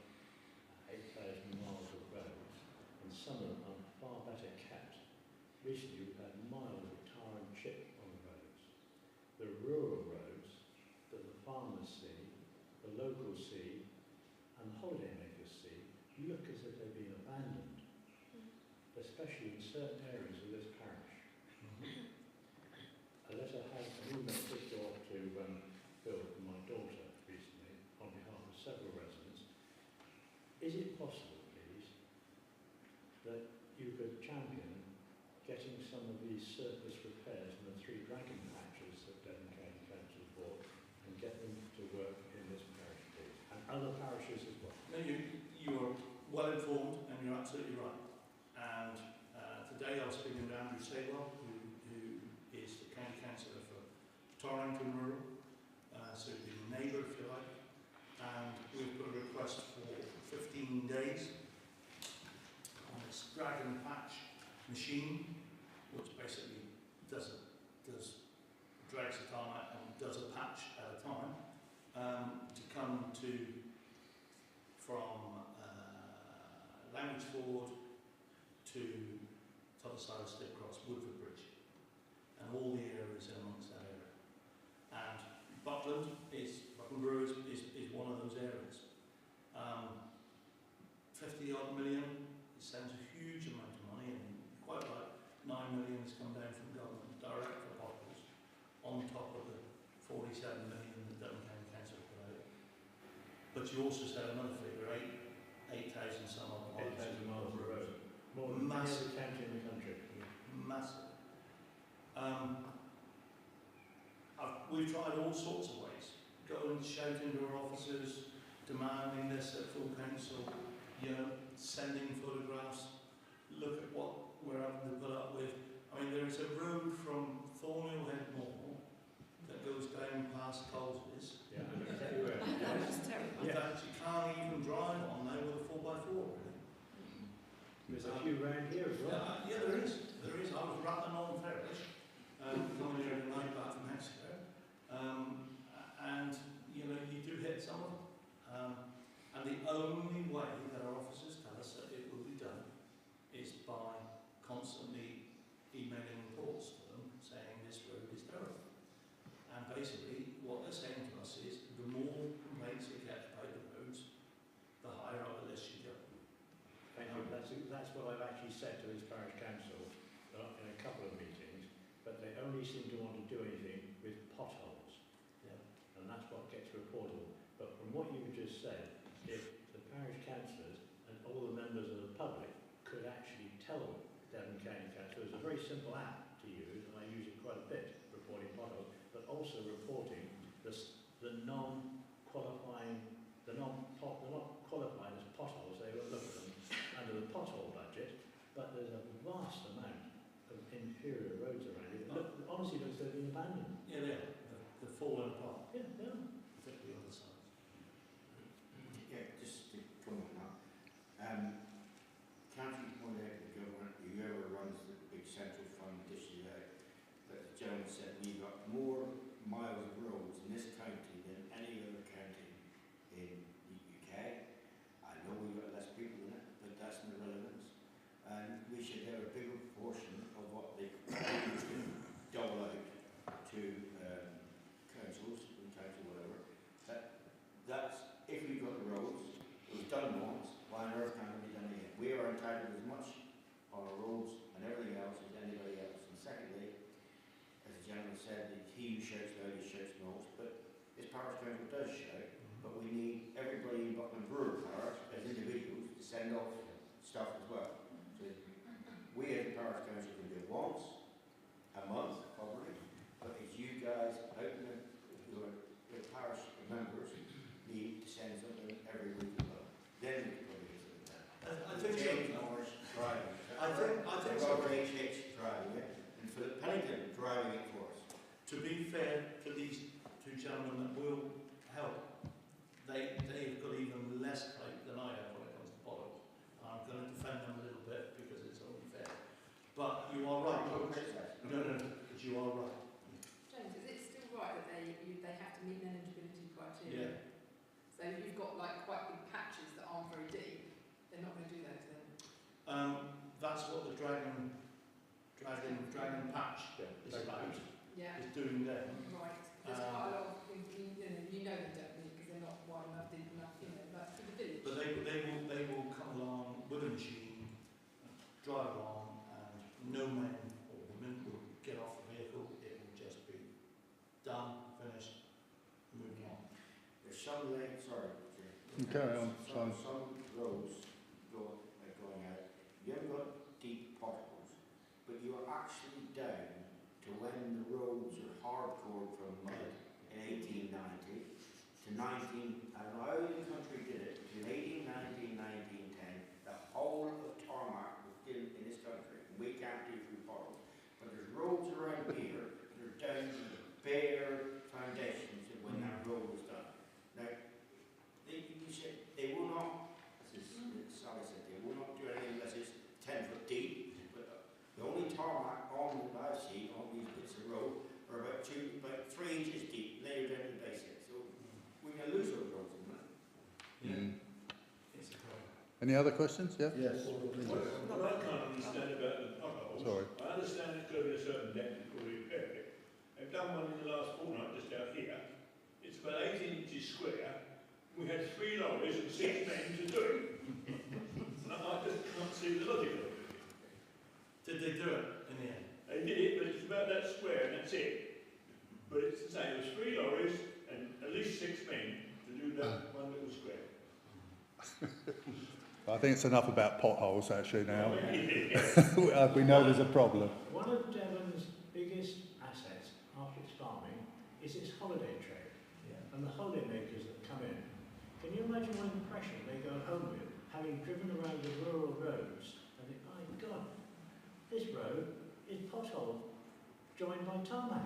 8,000 miles of roads, and some of them are far better kept. Recently we've had miles of tar and chip on the roads. The rural roads that the farmers see, the locals see, and the holidaymakers see, look as if they've been abandoned, especially in certain areas of this parish. some of these surplus repairs and the 3 dragon patches that Devon County Council bought and get them to work in this parish, please? And other parishes as well. No, you are well informed and you're absolutely right. And today I was speaking to Andrew Saywell, who is the County Councillor for Torrington Rural, so he's been a neighbour if you like. And we've put a request for 15 days on this dragon patch machine, which basically drags the tarmac and does a patch at a time, to come from Language Ford to the other side of State Cross, Woodford Bridge, and all the areas amongst that area. And Buckland Brewer is one of those areas. 50 odd million, it sounds a huge amount of money, and quite right, 9 million has come down from government direct for potholes, on top of the 47 million that Devon County Council put out. But you also said another figure, 8,000 some odd miles. 8,000 miles of road. More than any other county in the country. Massive. We've tried all sorts of ways. Go and shout into our officers, demanding this at full council, sending photographs, look at what we're having to put up with. I mean, there is a road from Thornhill Head Mall that goes down past Coles's. Yeah, everywhere. That's terrible. In fact, you can't even drive on now with a 4x4, really. There's a few round here as well. Yeah, there is. There is. I was rattling on Ferris, coming here tonight back from Mexico. And, you do hit some of them. And the only way that our officers tell us that it will be done is by constantly emailing reports to them saying this road is terrible. And basically, what they're saying to us is the more complaints you get about the roads, the higher up the list you go. Thank you. That's what I've actually said to this parish council in a couple of meetings, but they only seem to want to do anything with potholes. Yeah. And that's what gets reportable. But from what you've just said, if the parish councillors and all the members of the public could actually tell Devon County Council, it's a very simple app to use, and I use it quite a bit, reporting potholes, but also reporting the non-qualifying, they're not qualified as potholes. They will look at them under the pothole budget, but there's a vast amount of inferior roads around it. Look, honestly, looks like they've been abandoned. Yeah, they are. They're falling apart. Yeah, they are. Particularly on the side. Yeah, just to come on that. County pointed out to the government, whoever runs the big central fund dishes out, that the gentleman said we've got more miles of roads in this county than any other county in the UK. I know we've got less people in it, but that's an irrelevance. And we should have a bigger proportion of what they dole out to councils, county, whatever. That's, if we've got the roads, it was done once, why on earth can't it be done again? We are entitled as much on our roads and everything else as anybody else. And secondly, as the gentleman said, he who shouts loudest shouts most, but this parish council does shout, but we need everybody in Buckland Brewer Parish as individuals to send off stuff as well. So we as the parish council can do it once a month, probably, but it's you guys out in the parish members need to send something every week as well. Then we can probably get something done. I think so. James Norris driving. I think so. Robert H. driving it, and Philip Pennington driving it for us. To be fair to these two gentlemen that will help, they've got even less credit than I have when it comes to potholes. I'm going to defend them a little bit because it's only fair. But you are right. Don't criticise. No, but you are right. James, is it still right that they have to meet eligibility criteria? Yeah. So if you've got like quite big patches that aren't very deep, they're not going to do those then? That's what the dragon patch is about. Yeah. Is doing them. Right. There's quite a lot of things you know they don't need because they're not wide enough, deep enough, like for the village. But they will come along with a machine, drive along, and no man or woman will get off the vehicle. It will just be done, finished, moving on. There's some lanes, sorry. Carry on, Some roads going out. You haven't got deep potholes, but you are actually down to when the roads were hardcore from mud in 1890 to 19, and how the country did it, between 1890 and 1910, the whole of tarmac was still in this country. We can't do through potholes. But there's roads around here that are down to the bare foundations of when that road was done. Now, you said they will not, as Sally said, they will not do anything unless it's 10 foot deep. But the only tarmac on that I've seen on these bits of road are about 3 inches deep, layered down to the basic. So we're going to lose those roads, isn't it? It's a problem. Any other questions? Yeah? Yes. What I can't understand about the potholes, Sorry. I understand it's got to be a certain depth before you repair it. They've done one in the last fortnight just out here. It's about 18 inches square. We had 3 lorries and 6 men to do it. And I just can't see the logic of it. Did they do it in the end? They did it, but it's about that square and that's it. But it's the same, there's 3 lorries and at least 6 men to do that one little square. I think it's enough about potholes actually now. We know there's a problem. One of Devon's biggest assets after its farming is its holiday trade. And the holiday makers that come in. Can you imagine what impression they go home with, having driven around the rural roads and think, my God, this road is pothole joined by tarmac.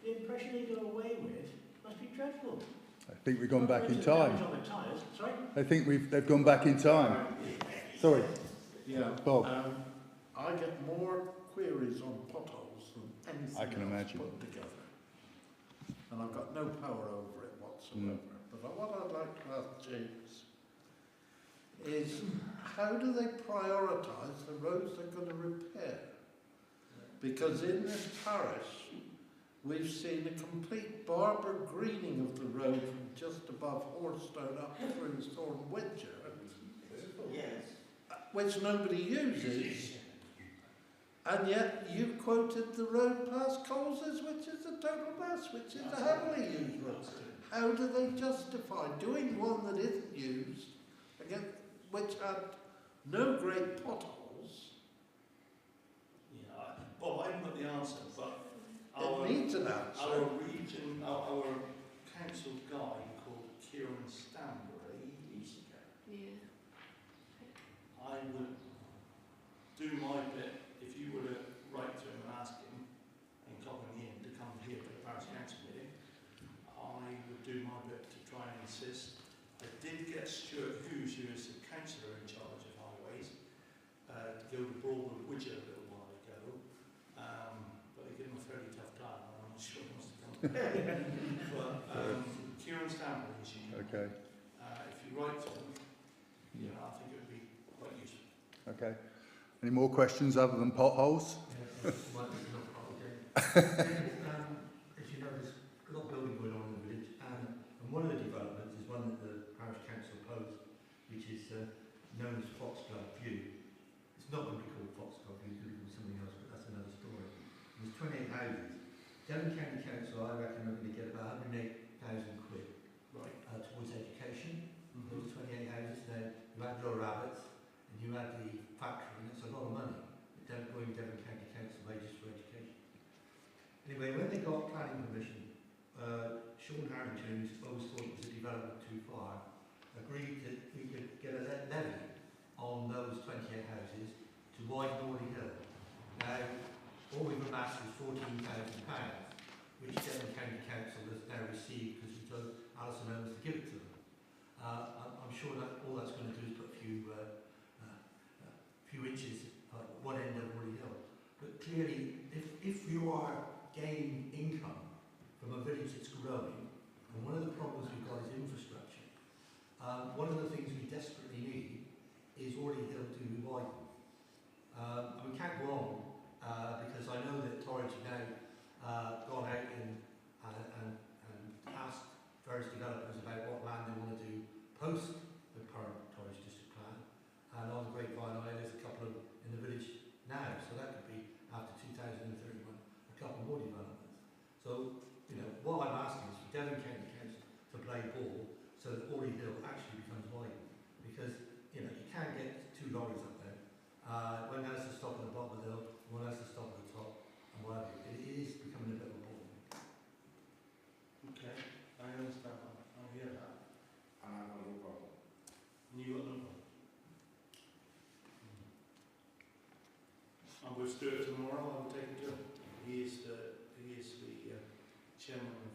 The impression they go away with must be dreadful. I think we've gone back in Damage time. on the tyres, sorry? I think they've gone back in time. Sorry, Yeah, Bob. I get more queries on potholes than anything I can else imagine. put together. And I've got no power over it whatsoever. But what I'd like to ask James is, how do they prioritise the roads they're going to repair? Because in this parish, we've seen a complete barber greening of the road from just above Horstone up through Thornwidger, Yes. which nobody uses. And yet you quoted the road past Coles's, which is a total mess, which is a heavily used road. How do they justify doing one that isn't used, again, which had no great potholes? Yeah, Bob, I haven't got the answer, but It needs an answer. our region, our council guy called Kieran Stanbury, Yeah. I would do my bit if you were to write to him and ask him and copy me in to come here for the parish council meeting. I would do my bit to try and insist. I did get Stuart Hughes, who is the councillor in charge of highways, to go to Broadwood Widger a little while ago, but they gave him a fairly tough time. I'm not sure he wants to come. But Kieran Stanbury is you. Okay, If you write to him, I think it would be quite useful. okay. Any more questions other than potholes? As you know, there's a lot of building going on in the village, and one of the developments is one that the parish council opposed, which is known as Foxglove View. It's not going to be called Foxglove View, it's going to be called something else, but that's another story. There's 28 houses. Devon County Council, I reckon, are going to get about 108,000 quid towards education. Those 28 houses. Now, you add Royal Rabbits, and you add the factory, and that's a lot of money. Going Devon County Council wages for education. Anyway, when they got planning permission, Sean Harrington, who's always thought it was a development too far, agreed that we could get a levy on those 28 houses to widen Orley Hill. Now, all we've amassed is £14,000, which Devon County Council has now received because we told Alison Holmes to give it to them. I'm sure that all that's going to do is put a few inches at one end of Orley Hill. But clearly, if you are gaining income from a village that's growing, and one of the problems we've got is infrastructure, one of the things we desperately need is Orley Hill to be widened. And we can't go on, because I know that Torridge now gone out and asked various developers about what land they want to do post the current Torridge district plan. And on the Grapevine Isle, there's a couple of in the village now, so that could be after 2031, a couple more developments. So, what I'm asking is for Devon County Council to play ball so that Orley Hill actually becomes widened. Because, you can't get 2 lorries up there. One has to stop at the bottom of the hill, one has to stop at tomorrow, I will take it to him. He is the chairman of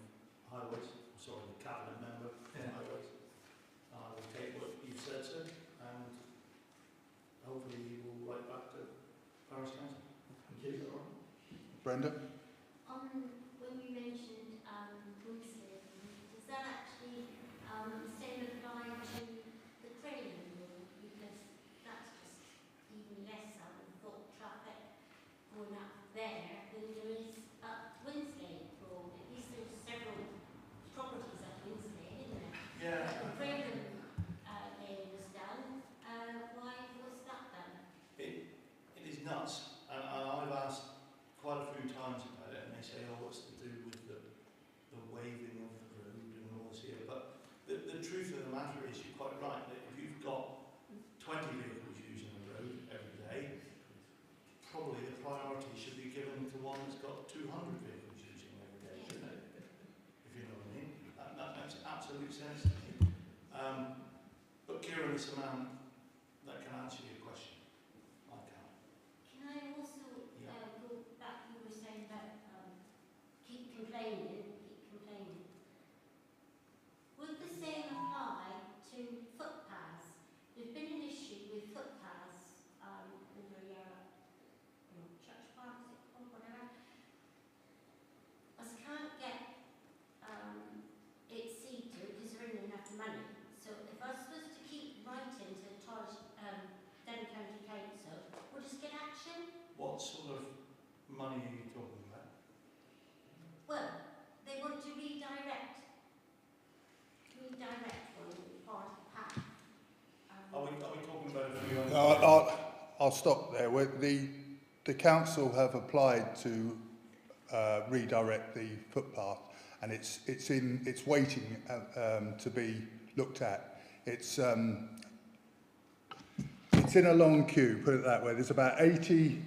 highways, sorry, the cabinet member of highways. I will take what you've said, sir, and hopefully he will write back to Parish Council. Thank you. Brenda? When you mentioned Winston, does that actually same apply to the training rule? Because that's just even less foot traffic going up there than there is up Winston Road. At least there's several properties up Winston, isn't there? Yeah. The training lane was done. Why was that done? It is nuts, and I've asked quite a few times about it, and they say, oh, what's to do with the waving of the road and all this here, but the truth of the matter is, you're quite right, that if you've got 20 vehicles using the road every day, probably the priority should be given to one that's got 200 vehicles using every day, shouldn't it? If you know what I mean. That makes absolute sense to me. But Kieran is a man that can answer your question. I can't. Can I also go back, you were saying about keep complaining. Would the same apply to footpaths? There's been an issue with footpaths over your church park, is it called, whatever. Us can't get it seated because there isn't enough money. So if I was supposed to keep writing to Devon County Council, would us get action? What sort of money are you talking about? Well, they want to redirect one part of the path. Are we talking about a few No, I'll stop there. The council have applied to redirect the footpath, and it's waiting to be looked at. It's in a long queue, put it that way. There's about 80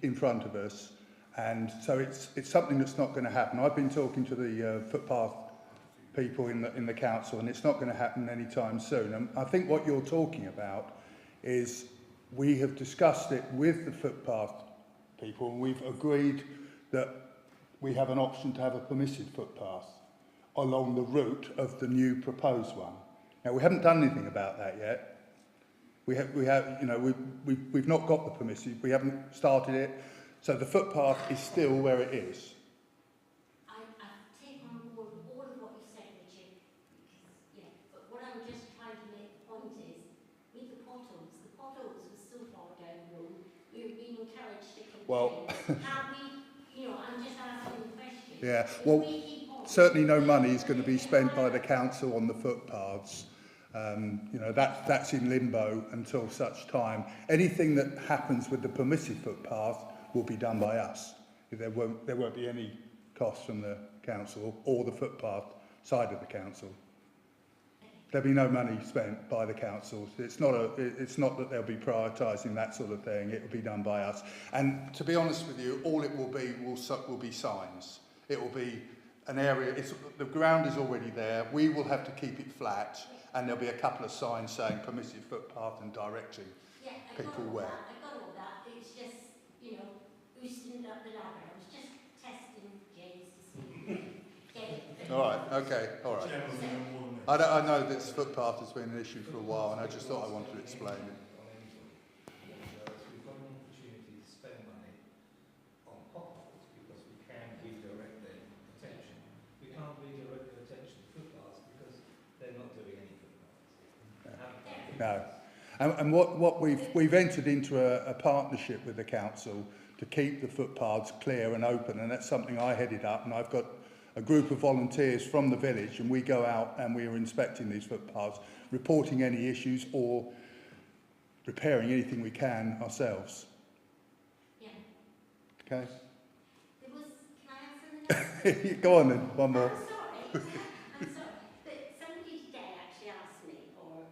in front of us, and so it's something that's not going to happen. I've been talking to the footpath people in the council, and it's not going to happen anytime soon. And I think what you're talking about is we have discussed it with the footpath people, and we've agreed that we have an option to have a permitted footpath along the route of the new proposed one. Now, we haven't done anything about that yet. We've not got the permission. We haven't started it, so the footpath is still where it is. I take on board all of what you said, Richard. But what I'm just trying to make the point is, with the potholes were so far down the road. We were being encouraged to complain. Well, How I'm just asking the question. Yeah, well, certainly no money is going to be spent by the council on the footpaths. That's in limbo until such time. Anything that happens with the permitted footpath will be done by us. There won't be any costs from the council or the footpath side of the council. There'll be no money spent by the council. It's not that they'll be prioritising that sort of thing. It will be done by us. And to be honest with you, all it will be signs. It will be an area. The ground is already there. We will have to keep it flat, and there'll be a couple of signs saying permitted footpath and directing people where. I got all that. It's just boosting up the ladder. I was just testing James to see. All right. Okay. All right. I know this footpath has been an issue for a while, and I just thought I wanted to explain it. We've got an opportunity to spend money on potholes because we can redirect their attention. We can't redirect their attention to footpaths because they're not doing any footpaths. No. And what we've entered into a partnership with the council to keep the footpaths clear and open, and that's something I headed up, and I've got a group of volunteers from the village, and we go out and we are inspecting these footpaths, reporting any issues or repairing anything we can ourselves. Yeah. Okay? Can I answer the next? Go on then, one more. I'm sorry. But somebody today actually asked me, or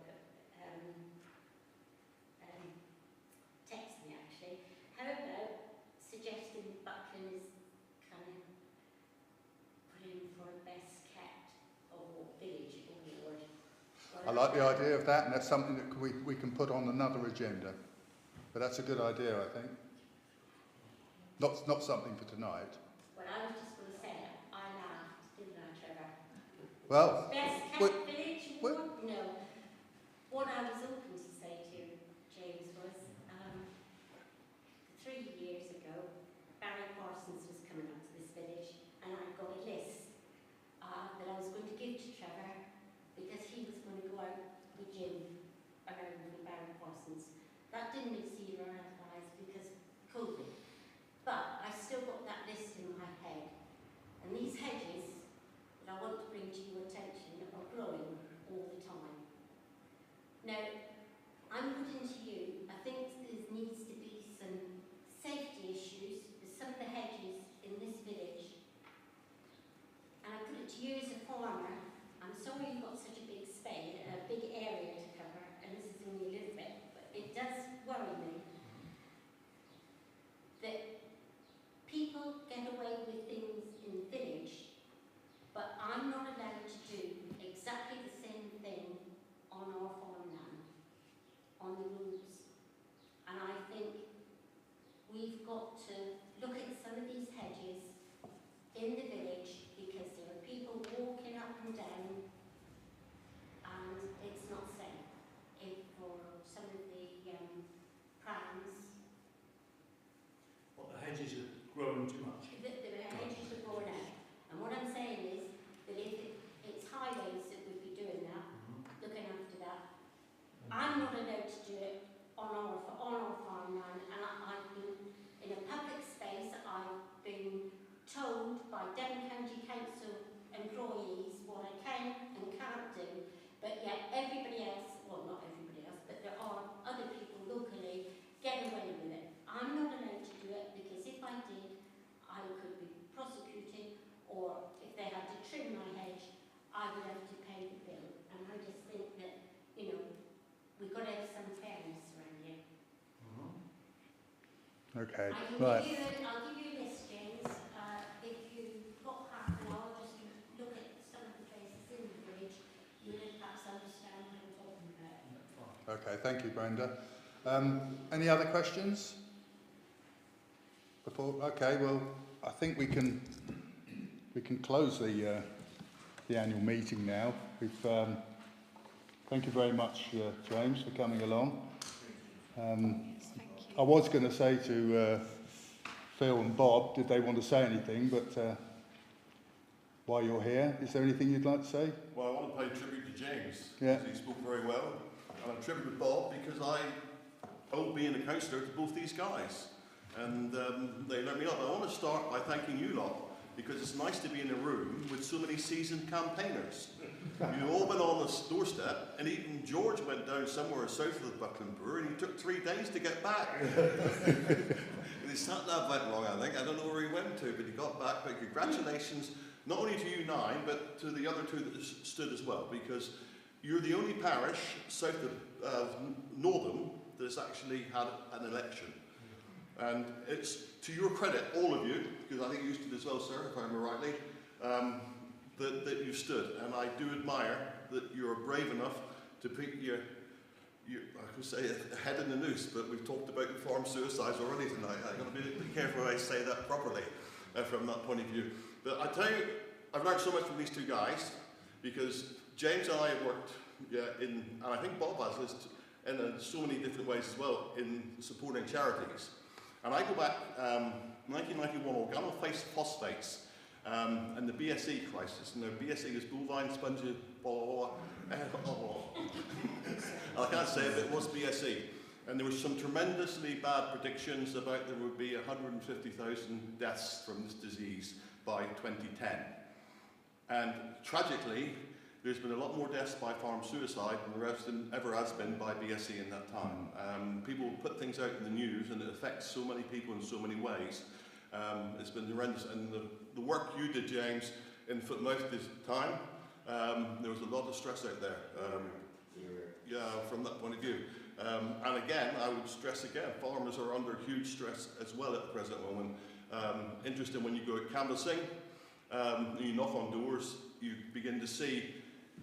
texted me actually, how about suggesting Buckland is kind of put in for a best kept or village award? I like the idea of that, and that's something that we can put on another agenda. But that's a good idea, I think. Not something for tonight. Well, I was just going to say, I laughed, didn't I, Trevor? Well, Best what- kept village award? No. What I was hoping to say to James was, 3 years ago, Barry Parsons was coming up to this village, and I got a list that I was going to give to Trevor because he was going to go out with Jim around with Barry Parsons. That didn't receive our advice because COVID. But I still got that list in my head. And these hedges that I want to bring to your attention are growing all the time. Now, I'm putting to you, I think there needs to be some safety issues with some of the hedges in this village. And I put it to you as a farmer. I'm sorry you've got such a big space, a big area to cover, and this is only a little bit, but it does worry me that people get away with things in the village, but I'm not allowed to do exactly the same thing on our farmland, on the roofs. And I think we've got to look at some of these hedges in the village because there are people walking up and down and it's not safe. If for some of the prams, What, the hedges are growing too much? the hedges are growing out. And what I'm saying is that if it's highways that would be doing that, looking after that, I'm not allowed to do it on our farmland, and I've been in a public space. I've been told by Devon County Council employees what I can and can't do, but yet everybody else, well not everybody else, but there are other people locally get away with it. I'm not allowed to do it because if I did, I could be prosecuted, or if they had to trim my hedge, I would have to pay the bill. And I just think that, you know, we've got to have some fairness around here. okay, I'll right. give you a list, James. If you've got half an hour, just to look at some of the places in the village, you'll perhaps understand what I'm talking about. Okay, thank you, Brenda. Any other questions? Okay, well, I think we can close the annual meeting now. Thank you very much, James, for coming along. I was going to say to Phil and Bob, did they want to say anything? But while you're here, is there anything you'd like to say? Well, I want to pay tribute to James, Yeah. because he spoke very well. And I tribute to Bob because I owe being a councillor to both these guys. And they let me up. I want to start by thanking you lot, because it's nice to be in a room with so many seasoned campaigners. You've all been on the doorstep, and even George went down somewhere south of the Buckland Brewer, and he took 3 days to get back. He sat that that long, I think. I don't know where he went to, but he got back. But congratulations, not only to you 9, but to the other 2 that stood as well, because you're the only parish south of Northam that has actually had an election. And it's to your credit, all of you, because I think you stood as well, sir, if I remember rightly, that you stood. And I do admire that you're brave enough to put your I could say a head in the noose, but we've talked about farm suicides already tonight. I've got to be careful how I say that properly from that point of view. But I tell you, I've learned so much from these 2 guys, because James and I have worked and I think Bob has in so many different ways as well in supporting charities. And I go back 1991, organophosphates and the BSE crisis. And the BSE was bovine spongy, I can't say it, but it was BSE. And there were some tremendously bad predictions about there would be 150,000 deaths from this disease by 2010. And tragically, there's been a lot more deaths by farm suicide than ever has been by BSE in that time. People put things out in the news and it affects so many people in so many ways. It's been horrendous. And the work you did, James, in Footmouth this time, there was a lot of stress out there. Yeah, from that point of view. And again, I would stress again, farmers are under huge stress as well at the present moment. Interesting, when you go out canvassing, you knock on doors, you begin to see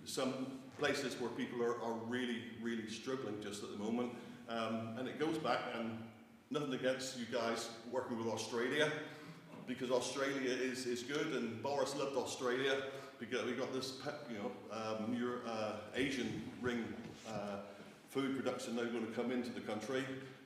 some places where people are really, really struggling just at the moment. And it goes back, and nothing against you guys working with Australia, because Australia is good, and Boris loved Australia because we got this, Asian ring food production now going to come into the country,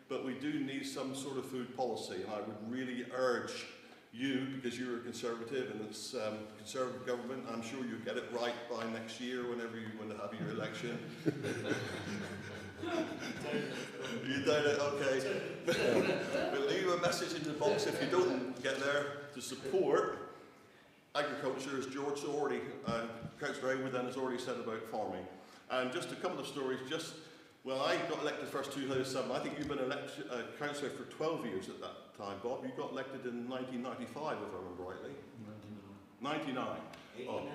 but we do need some sort of food policy, and I would really urge you, because you're a Conservative and it's Conservative government, I'm sure you'll get it right by next year whenever you want to have your election. You doubt it? Okay. But leave a message in the box if you don't get there to support agriculture, as George already, Councillor Hayward then has already said about farming. And just a couple of stories, well, I got elected first 2007. I think you've been councillor for 12 years at that time, Bob. You got elected in 1995, if I remember rightly. 99. 89,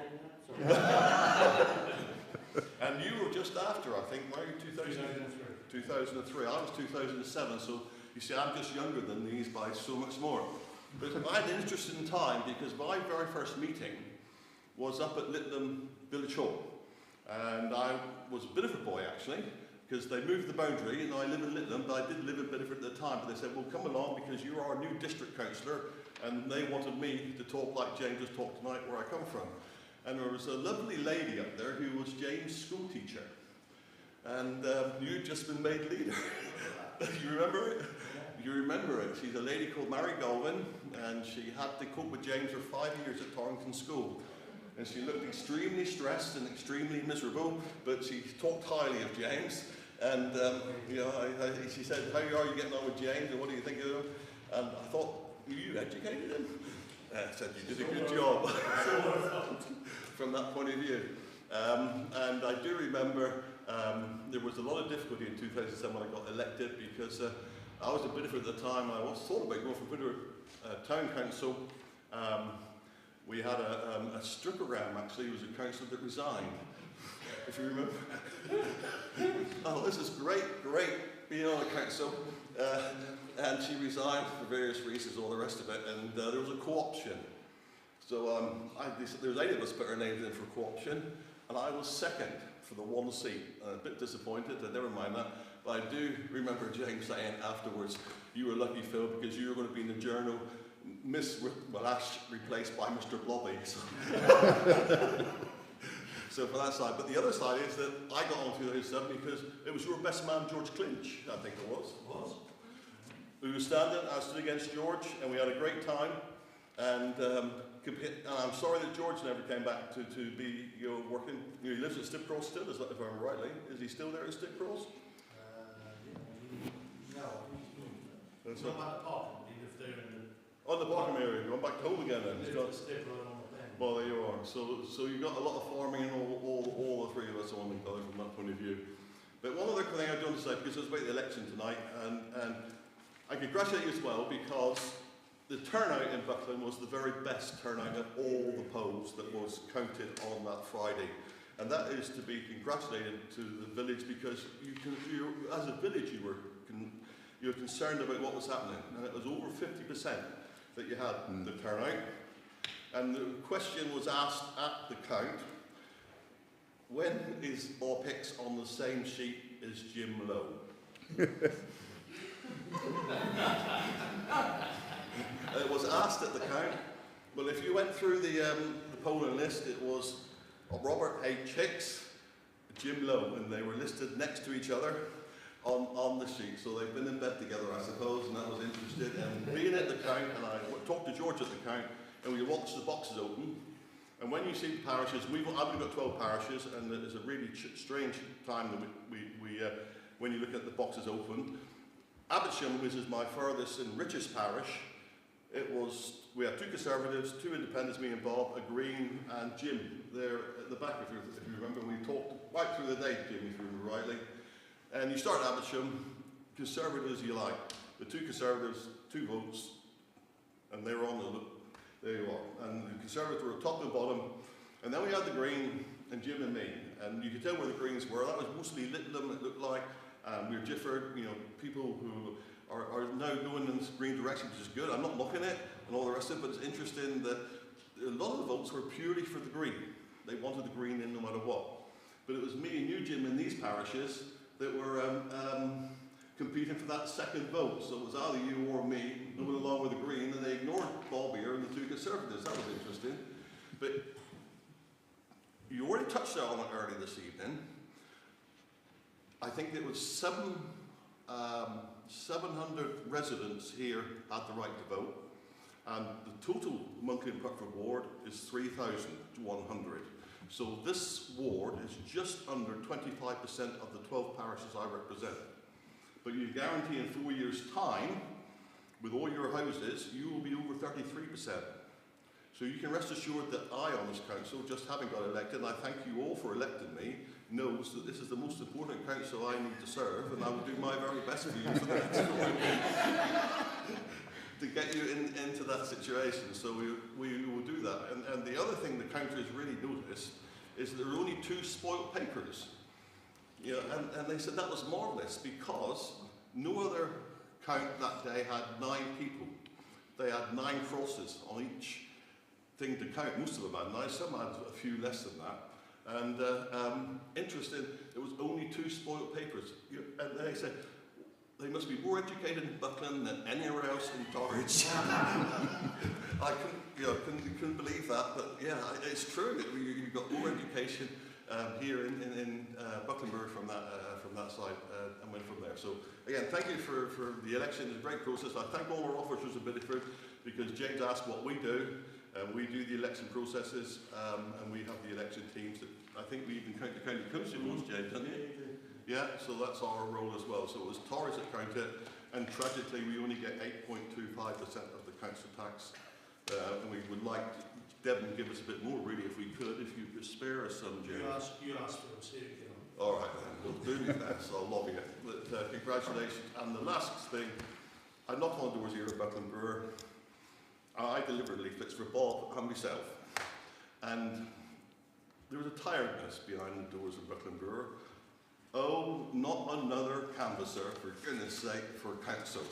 And you were just after, I think, were you 2003? 2003. I was 2007, so you see, I'm just younger than these by so much more. But I had an interesting time because my very first meeting was up at Littleham Village Hall. And I was a bit of a boy, actually, because they moved the boundary, and I live in Littleham, but I did live in Bideford at the time. But they said, well, come along, because you're our new district councillor, and they wanted me to talk like James has talked tonight, where I come from. And there was a lovely lady up there who was James' school teacher. And you'd just been made leader. You remember it? You remember it. She's a lady called Mary Galvin, and she had to cope with James for 5 years at Torrington School. And she looked extremely stressed and extremely miserable, but she talked highly of James. And she said, how are you getting on with James, and what do you think of him? And I thought, you educated him? I said, you did a good job from that point of view. And I do remember there was a lot of difficulty in 2007 when I got elected, because I was a Bideford at the time. I was thought about going for Bideford Town Council. We had a strippogram, actually. It was a councillor that resigned, if you remember. Oh, this is great being on the council. And she resigned for various reasons, all the rest of it, and there was a co-option. So there was 8 of us put our names in for co-option, and I was second for the one seat. A bit disappointed, but never mind that. But I do remember James saying afterwards, you were lucky, Phil, because you were going to be in the journal, Miss Ash replaced by Mr. Blobby. So for that side. But the other side is that I got on 2007 because it was your best man, George Clinch, I think it was. We were standing, I stood against George, and we had a great time. And I'm sorry that George never came back to be working. He lives at Stipcross still, if I remember rightly. Is he still there at Stipcross? No, he's not at the park. He lives there in the... On the bottom area, going back to home again then. Well, there you are. So you've got a lot of farming, and all the three of us on together from that point of view. But one other thing I do want to say, because it was about the election tonight, and I congratulate you as well, because the turnout in Buckland was the very best turnout of all the polls that was counted on that Friday. And that is to be congratulated to the village, because as a village you were concerned about what was happening, and it was over 50% that you had the turnout. And the question was asked at the count, when is Bob Hicks on the same sheet as Jim Lowe? It was asked at the count. Well, if you went through the polling list, it was Robert H. Hicks, Jim Lowe, and they were listed next to each other on the sheet. So they've been in bed together, I suppose, and that was interested. And being at the count, and I talked to George at the count, and we watched the boxes open. And when you see the parishes, I've only got 12 parishes, and it's a really strange time that when you look at the boxes open. Abbotsham, which is my furthest and richest parish, we had 2 Conservatives, 2 Independents, me and Bob, a Green, and Jim there at the back, if you remember. We talked right through the day, Jim, if you remember rightly. And you start Abbotsham, Conservatives you like. The 2 Conservatives, 2 votes, and they were on the there you are. And the Conservatives were top and bottom. And then we had the Green and Jim and me. And you could tell where the Greens were. That was mostly Littleham, it looked like. We were Gifford, people who are now going in this Green direction, which is good. I'm not knocking it and all the rest of it, but it's interesting that a lot of the votes were purely for the Green. They wanted the Green in no matter what. But it was me and you, Jim, in these parishes that were competing for that second vote. So it was either you or me going along with the Green, and they ignored Bob here and the two Conservatives. That was interesting. But you already touched on it early this evening. I think it was 700 residents here had the right to vote, and the total monthly in Buckland ward is 3,100. So this ward is just under 25% of the 12 parishes I represent. But you guarantee in 4 years' time, with all your houses, you will be over 33%. So you can rest assured that I, on this council, just having got elected, and I thank you all for electing me, knows that this is the most important council I need to serve, and I will do my very best for you for the next 4 years to get you into that situation. So we will do that. And the other thing the council has really noticed is there are only 2 spoilt papers. You know, and they said that was marvellous because no other count that day had 9 people. They had 9 crosses on each thing to count. Most of them had 9, some had a few less than that. And interesting, there was only 2 spoilt papers. And they said, they must be more educated in Buckland than anywhere else in Dorridge. I couldn't believe that, but yeah, it's true. You've got more education here in Buckland Brewer from that side, and went from there. So again, thank you for the election. It's a great process. I thank all our officers of Bideford, because James asked what we do. We do the election processes, and we have the election teams. That I think we even count the county council once, James, don't you? Yeah, so that's our role as well. So it was Tories that counted, and tragically we only get 8.25% of the council tax. And we would like Devon give us a bit more, really, if we could, if you could spare us some, James. You asked for us, here you go. All right, then, we'll do your best. I'll lobby it. But congratulations. And the last thing, I knock on doors here at Buckland Brewer. I deliver leaflets for Bob and myself. And there was a tiredness behind the doors of Buckland Brewer. Oh, not another canvasser, for goodness sake, for council.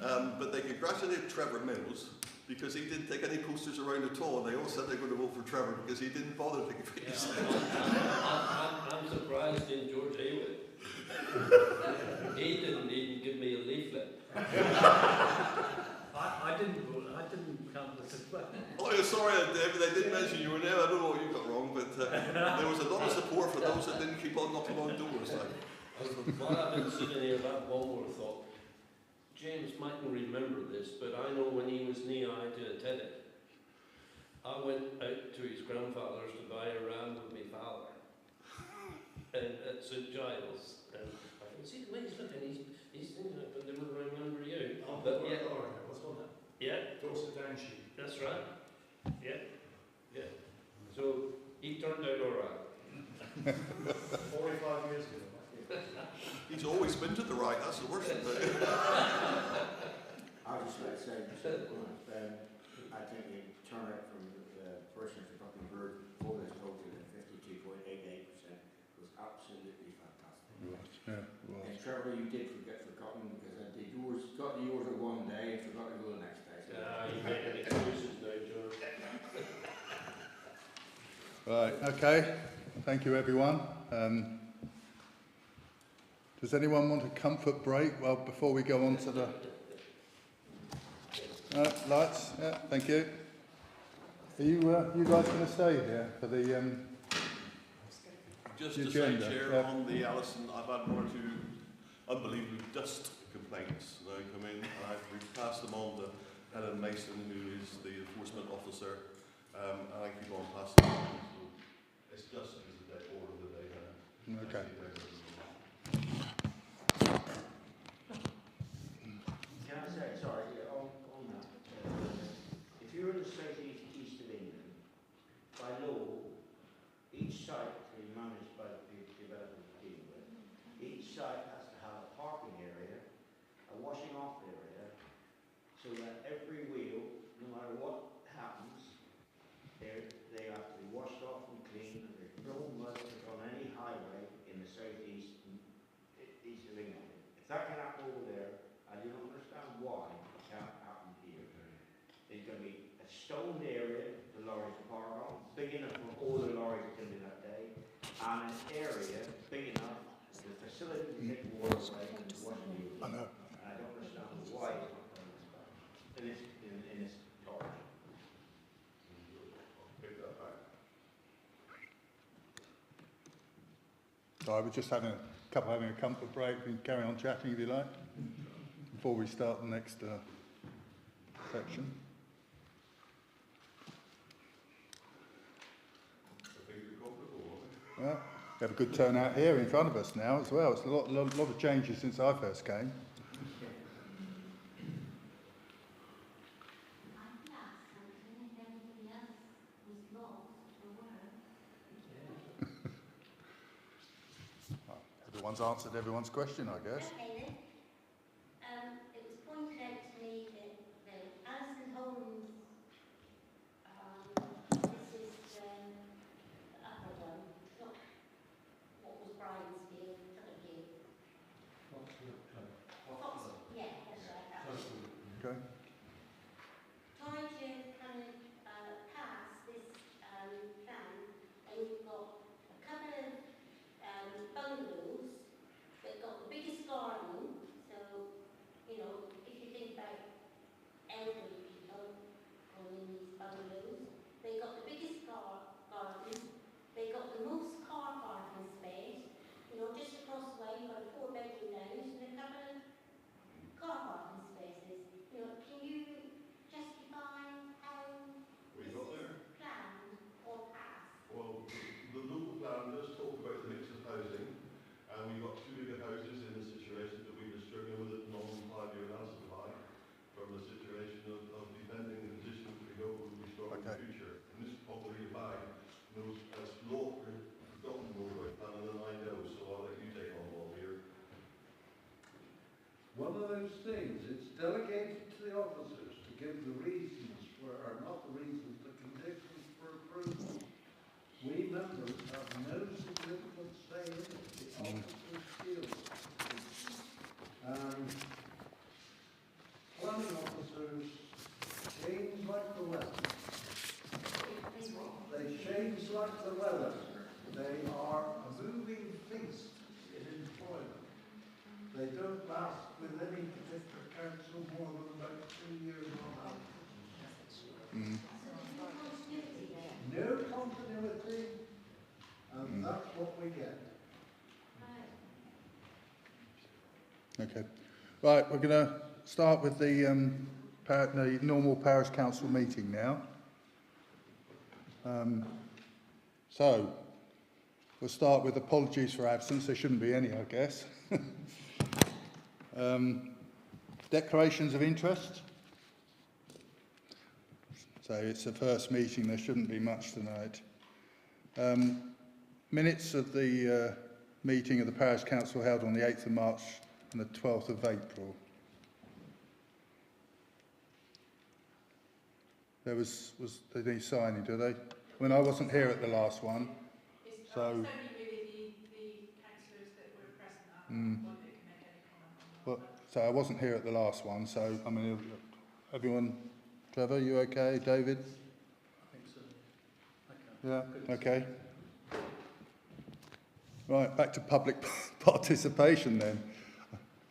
But they congratulated Trevor Mills because he didn't take any posters around at all, and they all said they're going to vote for Trevor because he didn't bother to take a piece. I'm surprised in George Haywood. He didn't even give me a leaflet. I didn't come to the club. Oh, sorry, David, they did mention you were there. I don't know what you got wrong, but there was a lot of support for those that didn't keep on knocking on doors. While I've been sitting here, I've had one more thought. James mightn't remember this, but I know when he was knee-high to a tennis, I went out to his grandfather's to buy a ram with my father at St Giles. And I can see the way he's looking, he's thinking I can never remember you. Oh, But yeah. What's on that? Yeah. Dorset Down sheet. That's right. Yeah. Yeah. So he turned out all right. 45 years ago. He's always been to the right, that's the worst thing. I would just like to say, I think the turnout from parishioners of Buckland Brewer for this vote at 52.88% was absolutely fantastic. Right, yeah, well. And Trevor, you did forgotten because the doors got the order one day and forgot to go the next day. So. You make any choices now, George. Right, okay. Thank you, everyone. Does anyone want a comfort break? Well, before we go on to the lights, yeah, thank you. Are you guys going to stay here for the Just the to agenda? say, Chair, Yeah. on the Allison, I've had 1 or 2 unbelievable dust complaints that come in, and we've passed them on to Helen Mason, who is the enforcement officer, and I keep on passing them on. So it's just as the order of the day now. Okay. Can I say, sorry, on that, if you're in the southeast of England, by law, each site is managed by the developer to deal with. Each site has to have a parking area, a washing off area, so that every wheel, no matter what happens, they have to be washed off and cleaned, and there's no mud on any highway in the southeast east of England. If that can happen over there, I do not understand why it can't happen here. There's going to be a stoned area the lorries park on, big enough for all the lorries that come in that day, and an area big enough the facility to take water away wasn't used. I know. And I don't understand why it's not done in this parish. Pick that back. So I was just having a comfort break. We can carry on chatting if you like, before we start the next section. I think you're comfortable. Well, we have a good turnout here in front of us now as well. It's a lot of changes since I first came. Everyone's answered everyone's question, I guess. Okay then. It was pointed out to me that Alison Holmes, this is the upper one, not what was Brian's view, other view. Yeah, that's right. That was. Okay. Trying to kind of pass this plan, and you've got a couple of bungalows that got the biggest garden. So, you know, if you think about elderly people going in these bungalows, they got the biggest garden, they got the most car parking space. You know, just across the way, you've got a 4-bedroom house and a couple of car parking spaces. You know, can you justify how We this got is there. planned or passed? Well, the local plan does talk about the mix of housing, and we've got 2 bigger houses in the situation that we were struggling with at non-5-year land supply, from the situation of defending the position that we hope will be strong in the future. And this probably by knows as law forgotten more about planning than I know, so I'll let you take on board here. One of those things, it's delegated to the officers to give the reasons for, or not the reasons, the conditions for approval. We members have no significant say in it. The officers feel it. Planning officers change like the weather. They change like the weather. They are a moving feast in employment. They don't last with any particular council more than about 2 years on average. No continuity, and that's what we get. Okay. Right, we're going to start with the normal parish council meeting now. So, we'll start with apologies for absence. There shouldn't be any, I guess. Declarations of interest. So it's the first meeting, there shouldn't be much tonight. Minutes of the meeting of the Parish Council held on the 8th of March and the 12th of April. There was they need signing, do they? I mean, I wasn't here at the last one, so... It's only really the councillors that were present at that one that can make any comment on that. Well, so I wasn't here at the last one, so, I mean, everyone... Trevor, you okay? David? I think so. Yeah, okay. Right, back to public participation then.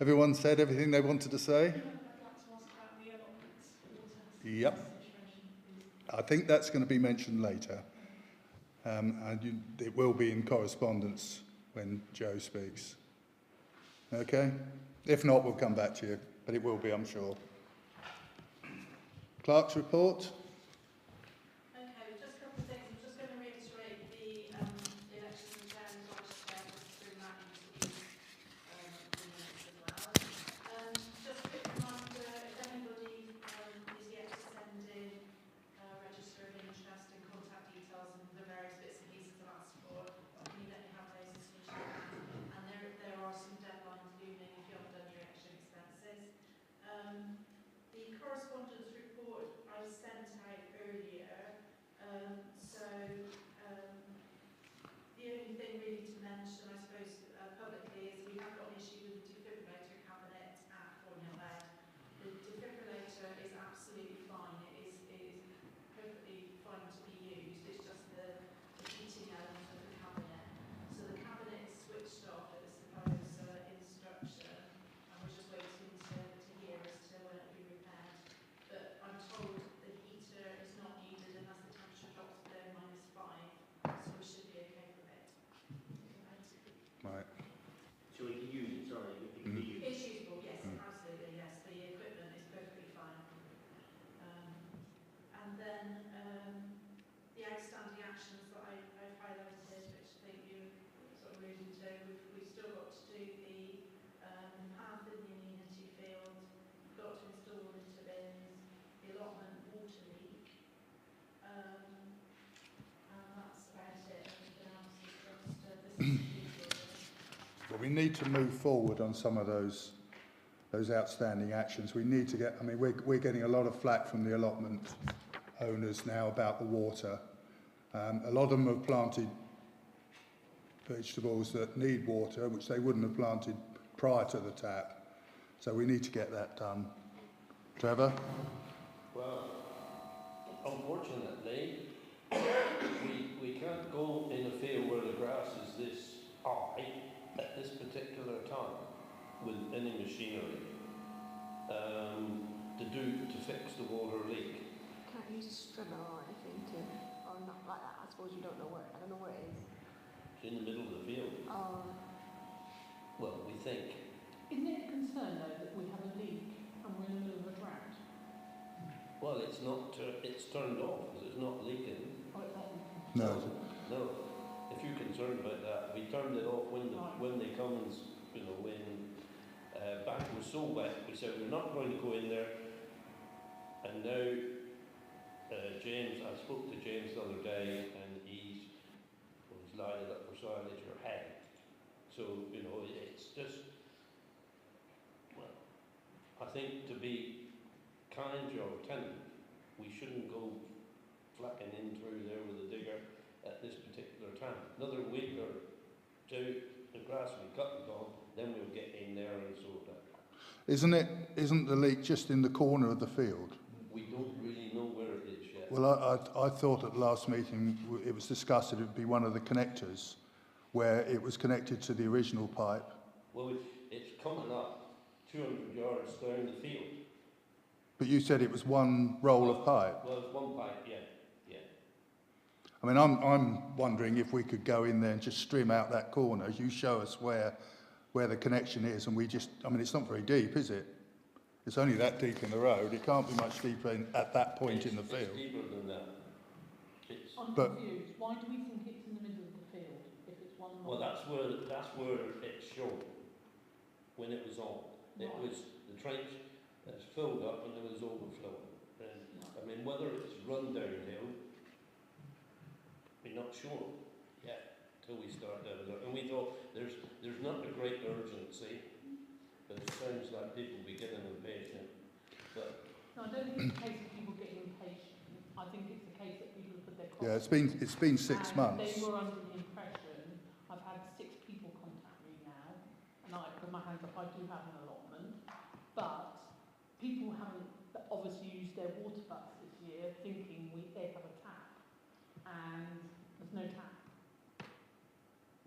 Everyone said everything they wanted to say? Yep. I think that's going to be mentioned later. It will be in correspondence when Joe speaks. Okay? If not, we'll come back to you, but it will be, I'm sure. Clerk's report. Okay, just a couple of things. I'm just going to reiterate the election of chair and vice chair, just bring that into the minutes as well. Just a quick reminder, if anybody is yet to send in register of interest and contact details and the various bits and pieces I've asked for, can you let me have those as soon as you can? And there are some deadlines looming if you haven't done your election expenses. The correspondence report I sent out earlier, the only thing really to mention, I suppose, publicly is we have got an issue with the defibrillator cabinet at Cornhill Head. The defibrillator is absolutely fine. It is perfectly fine to be used. It's just the heating element of the cabinet. So the cabinet is switched off at the we need to move forward on some of those outstanding actions. We need to get, I mean, we're getting a lot of flack from the allotment owners now about the water. A lot of them have planted vegetables that need water, which they wouldn't have planted prior to the tap. So we need to get that done. Trevor? Well, unfortunately, we can't go in a field where the grass is this high at this particular time with any machinery to fix the water leak. Can't use a strimmer or anything to, or not like that. I suppose you don't know where. I don't know where it is. It's in the middle of the field. Oh. Well, we think. Isn't it a concern though that we have a leak and we're in the middle of a drought? Well, it's not. It's turned off because it's not leaking. Or it's not leaking? No. No. If you're concerned about that, we turned it off when they come and when back was so wet. We said we're not going to go in there. And now, James, I spoke to James the other day, and he's lighted up for silage or hay. So, it's just, well, I think to be kind to our tenant, we shouldn't go flacking in through there with a digger at this particular time. Another week or two, the grass will be cut and gone, then we'll get in there and sort that. Isn't the leak just in the corner of the field? We don't really know where it is yet. Well, I thought at the last meeting it was discussed that it would be one of the connectors where it was connected to the original pipe. Well, it's coming up 200 yards down the field. But you said it was one roll of pipe. Well, it's one pipe, yeah. I mean, I'm wondering if we could go in there and just stream out that corner. You show us where the connection is, and we just, I mean, it's not very deep, is it? It's only that deep in the road. It can't be much deeper at that point in the field. It's deeper than that. I'm confused. Why do we think it's in the middle of the field if it's one? Well, that's where it's shown when it was on. It was the trench that's filled up and it was overflowing. And I mean, whether it's run downhill, we're not sure yet till we start down there. And we thought there's not a great urgency. But it sounds like people will be getting impatient. But no, I don't think it's a case of people getting impatient. I think it's a case that people have put their costs. Yeah, it's been 6 months. They were under the impression, I've had 6 people contact me now, and I put my hands up, I do have an allotment, but people haven't obviously used their water butts this year thinking they have a tap, and there's no tap.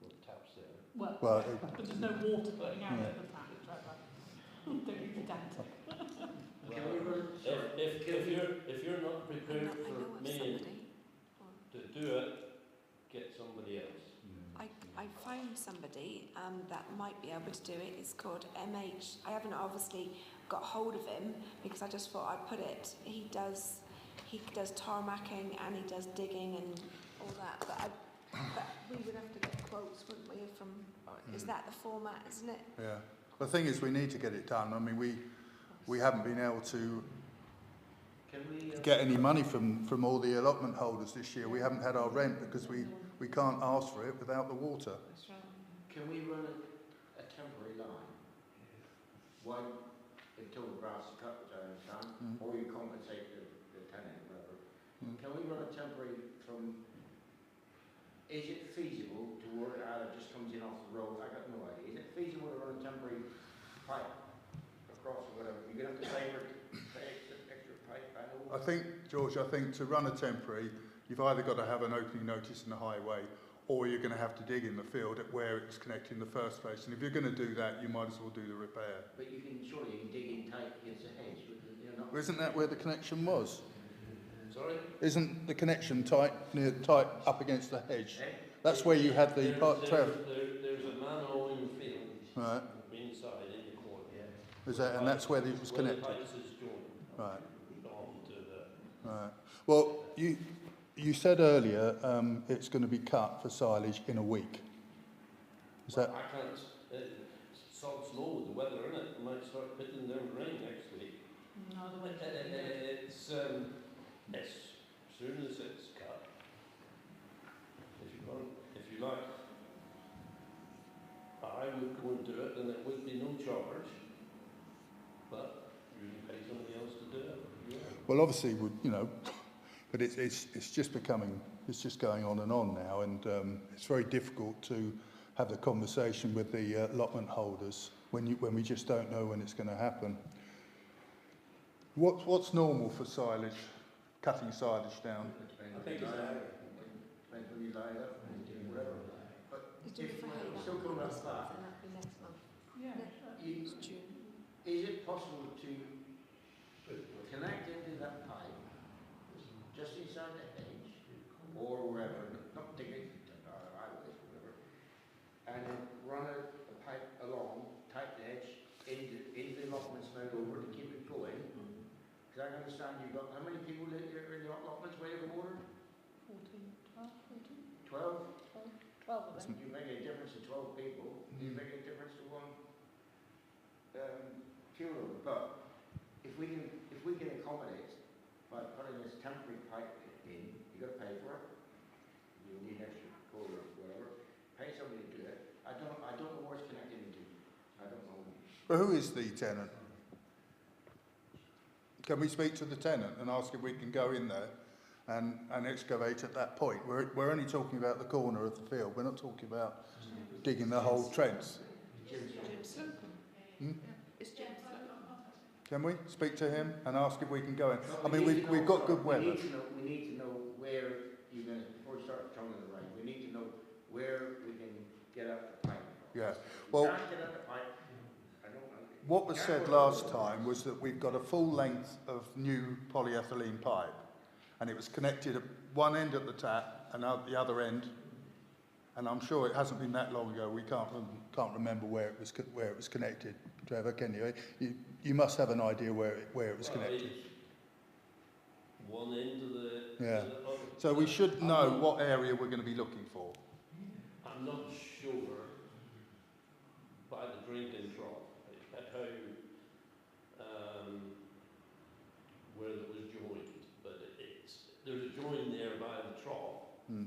well, the tap's there. Well, but there's no water going out of the tap. Don't be pedantic. If you're not prepared for me to do it, get somebody else. I found somebody that might be able to do it. It's called MH. I haven't obviously got hold of him because I just thought I'd put it. He does tarmacking and he does digging and all that. But we would have to get quotes, wouldn't we? From is that the format, isn't it? Yeah. The thing is, we need to get it done. I mean, we haven't been able to get any money from all the allotment holders this year. We haven't had our rent because we can't ask for it without the water. That's right. Can we run a temporary line? One until the grass is cut, which I understand, or you compensate the tenant, whatever. Can we run a temporary from? Is it feasible to work it out? It just comes in off the road. I got no idea. Is it feasible to run a temporary pipe across or whatever? You're gonna have to pay extra pipe. I think, George, to run a temporary, you've either got to have an opening notice in the highway, or you're going to have to dig in the field at where it's connected in the first place. And if you're going to do that, you might as well do the repair. But surely you can dig in tight against the hedge. Isn't that where the connection was? Sorry? Isn't the connection tight up against the hedge? That's where you had the There's a manhole in the field. Right. Inside in the corner. Yeah. Is that, and that's where it was connected? Where the pipes is joined. Right. Onto the. Right. Well, you said earlier it's going to be cut for silage in a week. Is that? I can't. It's so slow with the weather, isn't it? It might start pitting down rain next week. No, the weather. It's as soon as it's cut. If you like, I would go do it, then it would be no charge, but you can pay somebody else to do it. Yeah. Well, obviously, you know, but it's just becoming, it's just going on now, and it's very difficult to have the conversation with the allotment holders when we just don't know when it's going to happen. What's normal for silage, cutting silage down? I think it's depends when you lie it up and do whatever. But if you're still coming up that, that'll be next month. Yeah. It's June. is it possible to connect into that pipe just inside the hedge or wherever, not digging highways, whatever, and then run a pipe along, tight the edge, into the allotments now over to keep it going? Because I understand you've got, how many people in the allotments where you have water? 12? 12 of them. You make a difference to 12 people, you make a difference to one fuel. But if we can accommodate by putting this temporary pipe in, you've got to pay for it. You need extra coal or whatever. Pay somebody to do it. I don't know where it's connected into. I don't know. But who is the tenant? Can we speak to the tenant and ask if we can go in there and excavate at that point? We're only talking about the corner of the field. We're not talking about digging the whole trench. Hmm? Can we speak to him and ask if we can go in? I mean, we've got good weather. We need to know where you're going to, before we start telling the right, we need to know where we can get up the pipe. Yeah. Well, Can't get up the pipe. I don't know. what was said last time was that we've got a full length of new polyethylene pipe, and it was connected at one end at the tap and at the other end. And I'm sure it hasn't been that long ago. We can't remember where it was connected. Trevor, can you? You must have an idea where it was connected. One end of the... Yeah. To the other. So we should know what area we're going to be looking for. I'm not sure by the drinking trough how where it was joined, but there's a join there by the trough. Hmm.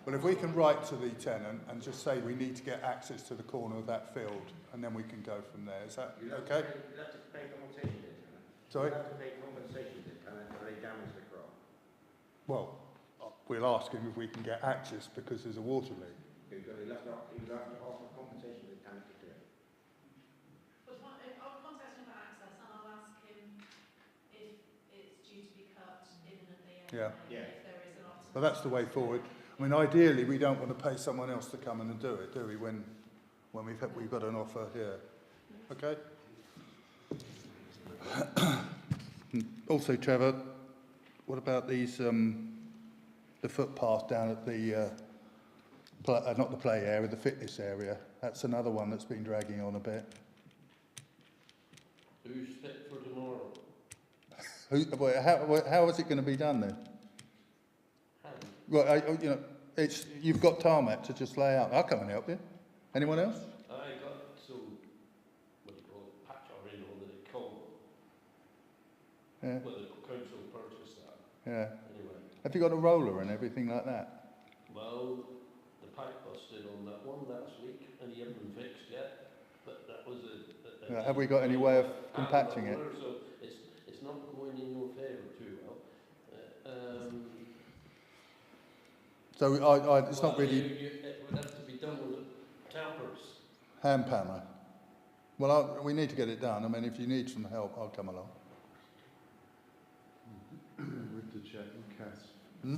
Well, if we can write to the tenant and just say we need to get access to the corner of that field, and then we can go from there. Is that okay? You'll have to pay compensation to the tenant. Sorry? You'll have to pay compensation to the tenant if they damage the crop. Well, we'll ask him if we can get access because there's a water leak. You'll have to offer compensation to the tenant to do it. But I'll contact him about access and I'll ask him if it's due to be cut imminently and Yeah. if there is an option. But that's the way forward. I mean, ideally, we don't want to pay someone else to come in and do it, do we? When we've got an offer here. Okay. Also, Trevor, what about these the footpath down at the not the play area, the fitness area? That's another one that's been dragging on a bit. Who's fit for tomorrow? How is it going to be done then? Right, you know, you've got tarmac to just lay out. I'll come and help you. Anyone else? I got some, what do you call it, patch or in on the coal. Yeah. Well, the council purchased that. Yeah. Anyway, Have you got a roller and everything like that? well, the pipe busted on that one last week and he hasn't been fixed yet. But that was Yeah, have we got any way of compacting it? So it's not going in your favour too well. So it's not really It would have to be done with tampers. hand panel. Well, we need to get it done. I mean, if you need some help, I'll come along. With the chat that Cass, Hmm?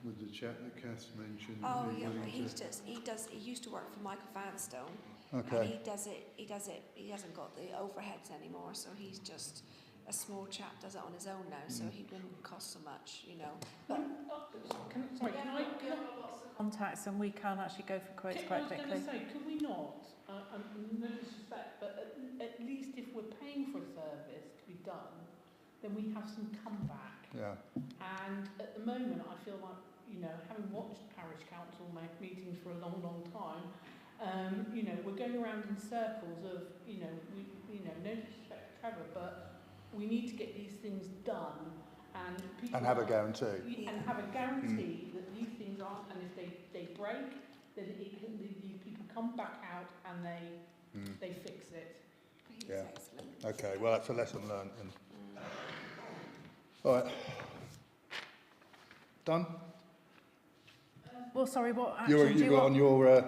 with the chat that Cass mentioned. Oh be yeah, willing he used to work for Michael Vanstone. Okay. And he hasn't got the overheads anymore, so he's just a small chap, does it on his own now, so he wouldn't cost so much, you know. But Can I contacts and we can actually go for quotes quite quickly? I was going to say, could we not, no disrespect, but at least if we're paying for a service to be done, then we have some comeback. Yeah. And at the moment, I feel like, you know, having watched parish council meetings for a long, long time, you know, we're going around in circles of, no disrespect to Trevor, but we need to get these things done and people And have a guarantee. and have a guarantee that these things aren't, and if they break, then these people come back out and they they fix it. He's Yeah. excellent. Okay, well, that's a lesson learned. And all right. Done? Well, sorry, what You action do you got want? on your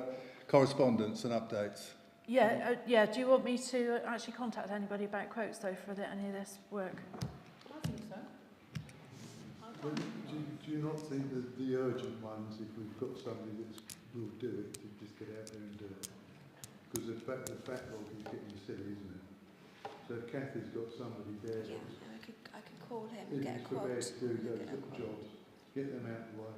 correspondence and updates. Yeah, do you want me to actually contact anybody about quotes though for any of this work? I think so. Do you not think that the urgent ones, if we've got somebody that will do it, to just get out there and do it? Because the backlog is getting silly, isn't it? So if Kathy's got somebody there, Yeah, and I could call him, if get a he's prepared quote. to do those little jobs, get them out of the way.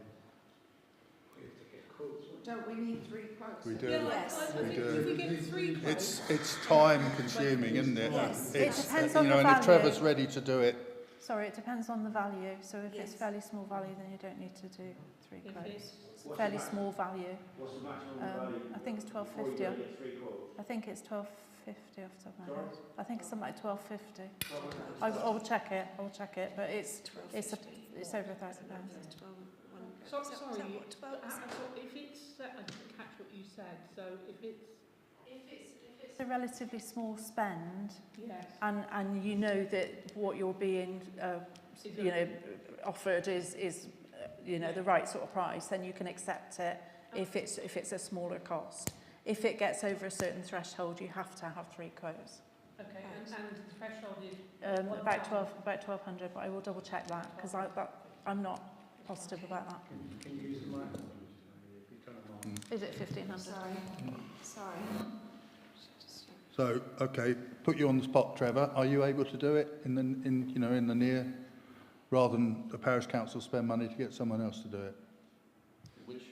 Don't we need 3 quotes? We do. Yeah, Yes. I We think do. if we get 3 quotes, It's time consuming, isn't it? Yes. It's, It depends you on know, the and if value. Trevor's ready to do it, Sorry, it depends on the value. So if it's Yes. fairly small value, then you don't need to do 3 if quotes. it's, It's fairly small value. What's the maximum value? I think it's before you 12.50. get 3 quotes? I think it's 12.50 off the top of my Sorry? head. I think it's something like 12.50. I will check it. but it's over £1,000. sorry, what, 12? if it's, I didn't catch what you said, so if it's, It's a relatively small spend, yes. and you know that what you're being offered is the right sort of price, then you can accept it if it's a smaller cost. If it gets over a certain threshold, you have to have 3 quotes. Okay, and the threshold is? About 1,200, but I will double check that because I'm not positive about that. Can you use the microphone? Is it 1,500? Sorry. so okay, put you on the spot, Trevor. Are you able to do it in the near, rather than the parish council spend money to get someone else to do it? Which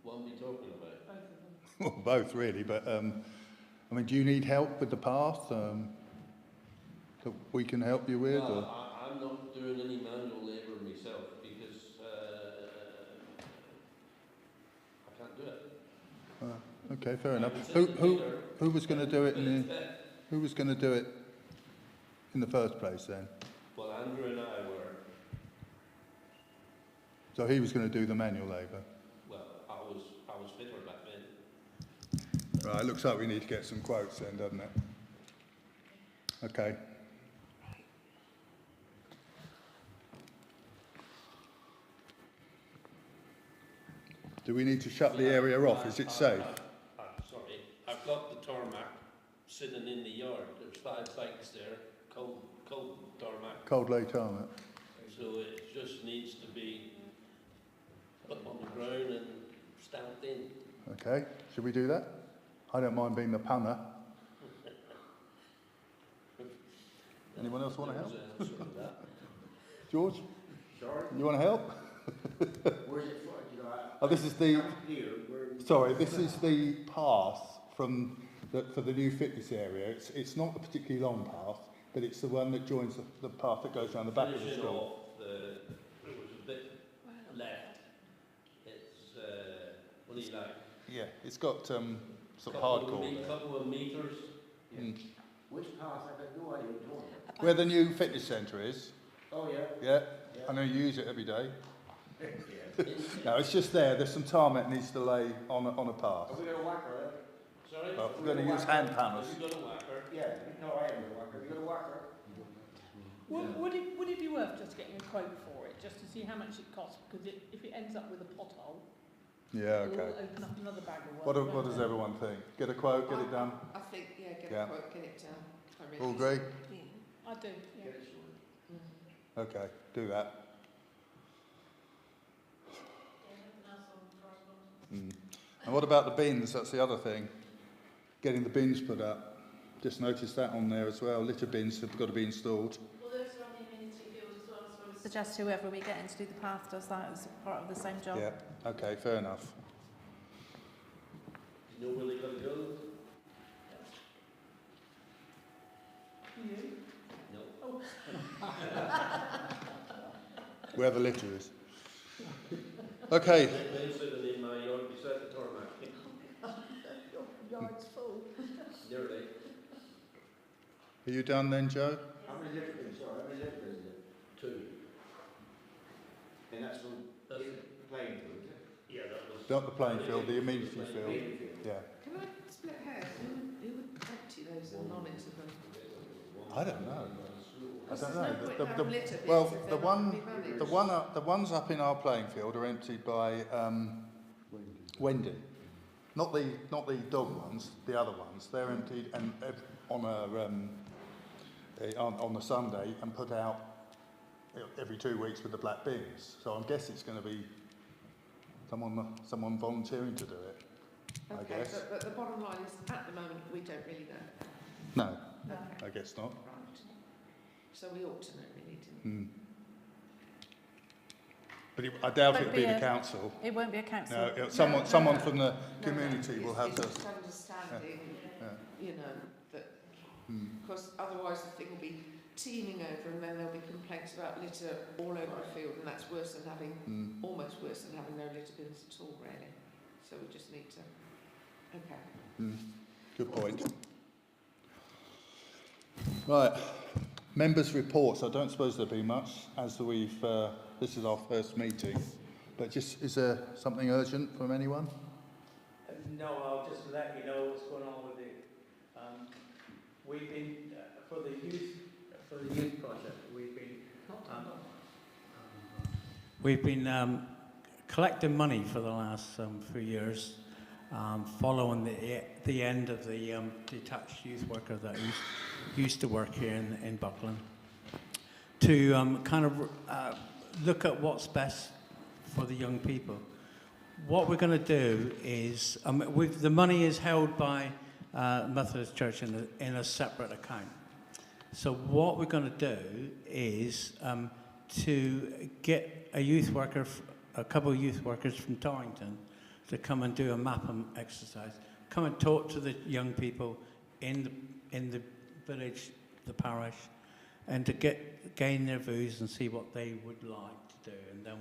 one are we talking about? Well, both really, but I mean, do you need help with the path that we can help you with? No, Or? I'm not doing any manual labour myself because I can't do it. Okay, fair enough. Who was going to do it who was going to do it in the first place then? Well, Andrew and I were. So he was going to do the manual labour. Well, I was fitter back then. Right, looks like we need to get some quotes then, doesn't it? Okay. Do we need to shut the area off? Is it safe? I'm sorry. I've got the tarmac sitting in the yard. There's 5 bikes there, cold tarmac. Cold lay tarmac. So it just needs to be put on the ground and stamped in. Okay, should we do that? I don't mind being the punter. Anyone else want to help? George? Sorry? You want to help? Where's it for? Oh, this is the. Sorry, this is the path for the new fitness area. It's not a particularly long path, but it's the one that joins the path that goes around the back of the Finishing school. off it was a bit left. It's what do you like? Yeah, it's got sort of hardcore there. Couple of meters. Mm. Which path? I've got no idea what you're talking about. Where the new fitness centre is. Oh, yeah. Yeah, I know you use it every day. No, it's just there. There's some tarmac needs to lay on a path. Have we got a whacker there? Sorry? Well, we're going to use hand hammers. Have you got a whacker? Yeah, no, I haven't got a whacker. Have you got a whacker? Would it be worth just getting a quote for it, just to see how much it costs? Because if it ends up with a pothole, Yeah, it'll okay. open up another bag of work. What does everyone think? Get a quote, get it done? I think, get Yeah. a quote, get it done. I really All do. agree? I do, yeah. Okay, do that. Mm. And what about the bins? That's the other thing. Getting the bins put up. Just noticed that on there as well. Litter bins have got to be installed. Well, those are on the amenity field as well, so I was Suggest whoever we get in to do the path does that as part of the same job. Yeah, okay, fair enough. You know where they got to go? You? No. Oh. Where the litter is. Okay. They're sitting in my yard beside the tarmac. Your yard's full. Nearly. Are you done then, Joe? How many litter bins? Sorry, how many litter bins is it? 2. And that's from That's playing field, is it? Yeah, that was. Not the playing field, the amenity field. Yeah. Can I split hairs? Who would I don't know. I don't know. There's no point having litter bins well, if the they're not one, going to be managed. the ones up in our playing field are emptied by Wendy. Not the dog ones, the other ones. They're emptied and on a Sunday and put out every 2 weeks with the black bins. So I guess it's going to be someone volunteering to do it. Okay, I guess. but the bottom line is, at the moment, we don't really know. No, Okay. I guess not. Right. So we ought to know, really, don't we? Hmm. But I doubt Won't it'll be be the a- council. It won't be a council. No, someone from the No, community will have it's to. just understanding, you know, that because otherwise the thing will be teeming over, and then there'll be complaints about litter all over the field, and that's worse than having, almost worse than having no litter bins at all, really. So we just need to. Okay. Good point. Right, members' reports. I don't suppose there'll be much, as we've. This is our first meeting, but just is there something urgent from anyone? No, I'll just let you know what's going on with it. We've been for the youth project. We've been collecting money for the last few years, following the end of the detached youth worker that used to work here in Buckland, to kind of look at what's best for the young people. What we're going to do is, the money is held by Methodist Church in a separate account. So what we're going to do is to get a youth worker, a couple of youth workers from Torrington, to come and do a mapping exercise. Come and talk to the young people in the village, the parish, and to gain their views and see what they would like to do. And then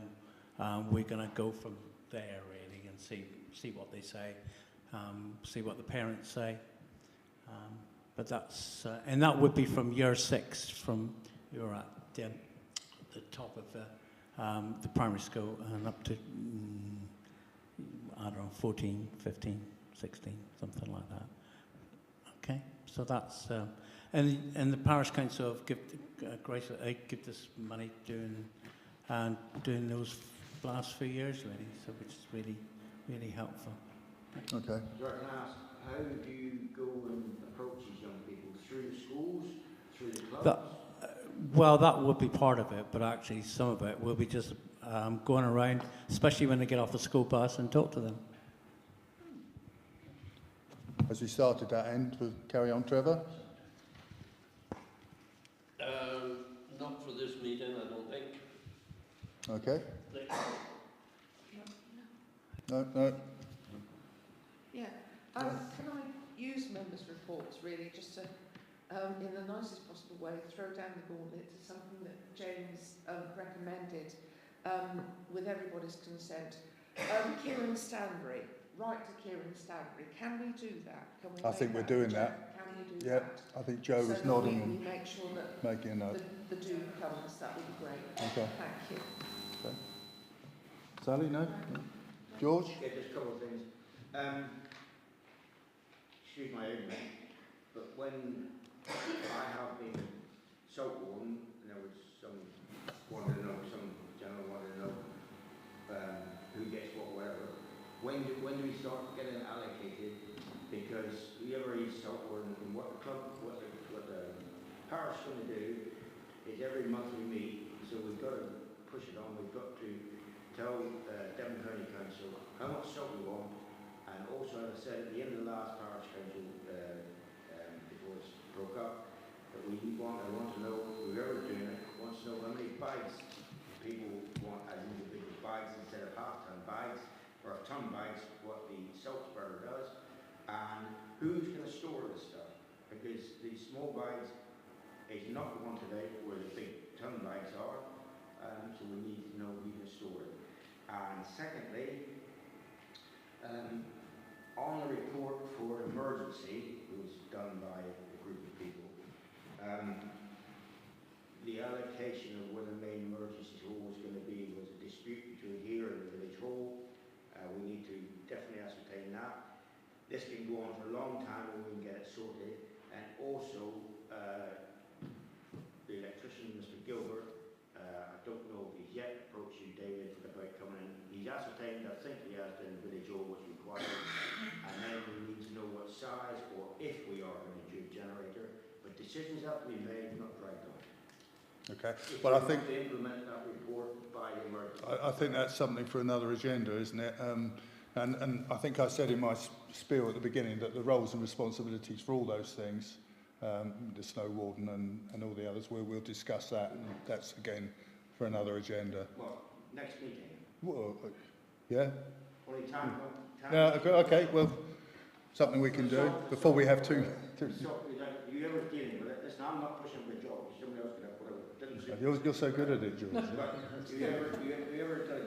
we're going to go from there really and see what they say, see what the parents say. But that's and that would be from year 6, from you're at the top of the primary school and up to I don't know, 14, 15, 16, something like that. Okay, so that's and the parish council have give this money doing those last few years really, so which is really helpful. Okay. So I can ask, how do you go and approach these young people? Through schools? Through the clubs? Well, that would be part of it, but actually some of it will be just going around, especially when they get off the school bus, and talk to them. As we started that end, we'll carry on, Trevor. Not for this meeting, I don't think. Okay. No. Yeah. Can I use members' reports really just to, in the nicest possible way, throw down the gauntlet to something that James recommended with everybody's consent? Kieran Stanbury, right to Kieran Stanbury. Can we do that? Can we I think we're doing that. Can we do Yeah, that? I think Joe was So nodding we make sure that and making a note. the do comes. That would be great. Okay. Thank you. Okay. Sally, no? George? Yeah, just a couple of things. Excuse my ignorance, but when I have been Saltbourne, there was some gentleman wanted to know who gets what, whatever. When do we start getting allocated? Because whoever is Saltbourne and what the parish is going to do is every month we meet, so we've got to push it on. We've got to tell Devon County Council how much salt we want, and also, as I said, at the end of the last parish council, before it broke up, that I want to know, whoever's doing it, wants to know how many bags people want as individual bags instead of half-ton bags, or ton bags, what the salt spreader does, and who's going to store this stuff, because these small bags is not the one today where the big ton bags are, so we need to know who can store it. And secondly, on the report for emergency, it was done by a group of people, the allocation of where the main emergency hall was going to be was a dispute between here and the village hall. We need to definitely ascertain that. This can go on for a long time and we can get it sorted. And also, know if he's yet approached you, David, about coming in. He's ascertained, I think he has done the village hall what's required, and then we need to know what size or if we are going to do a generator. But decisions have to be made, not dragged on. Okay. If Well, I we think want to implement that report by the emergency. I think that's something for another agenda, isn't it? And I think I said in my spiel at the beginning that the roles and responsibilities for all those things, the snow warden and all the others, we'll discuss that, and that's again for another agenda. Well, next meeting. Well, yeah. Only time. Yeah. Okay. Well, something we can do before we have two. So, you ever dealing with it? Listen, I'm not pushing for a job. Somebody else can have whatever. You're so good at it, George. But you ever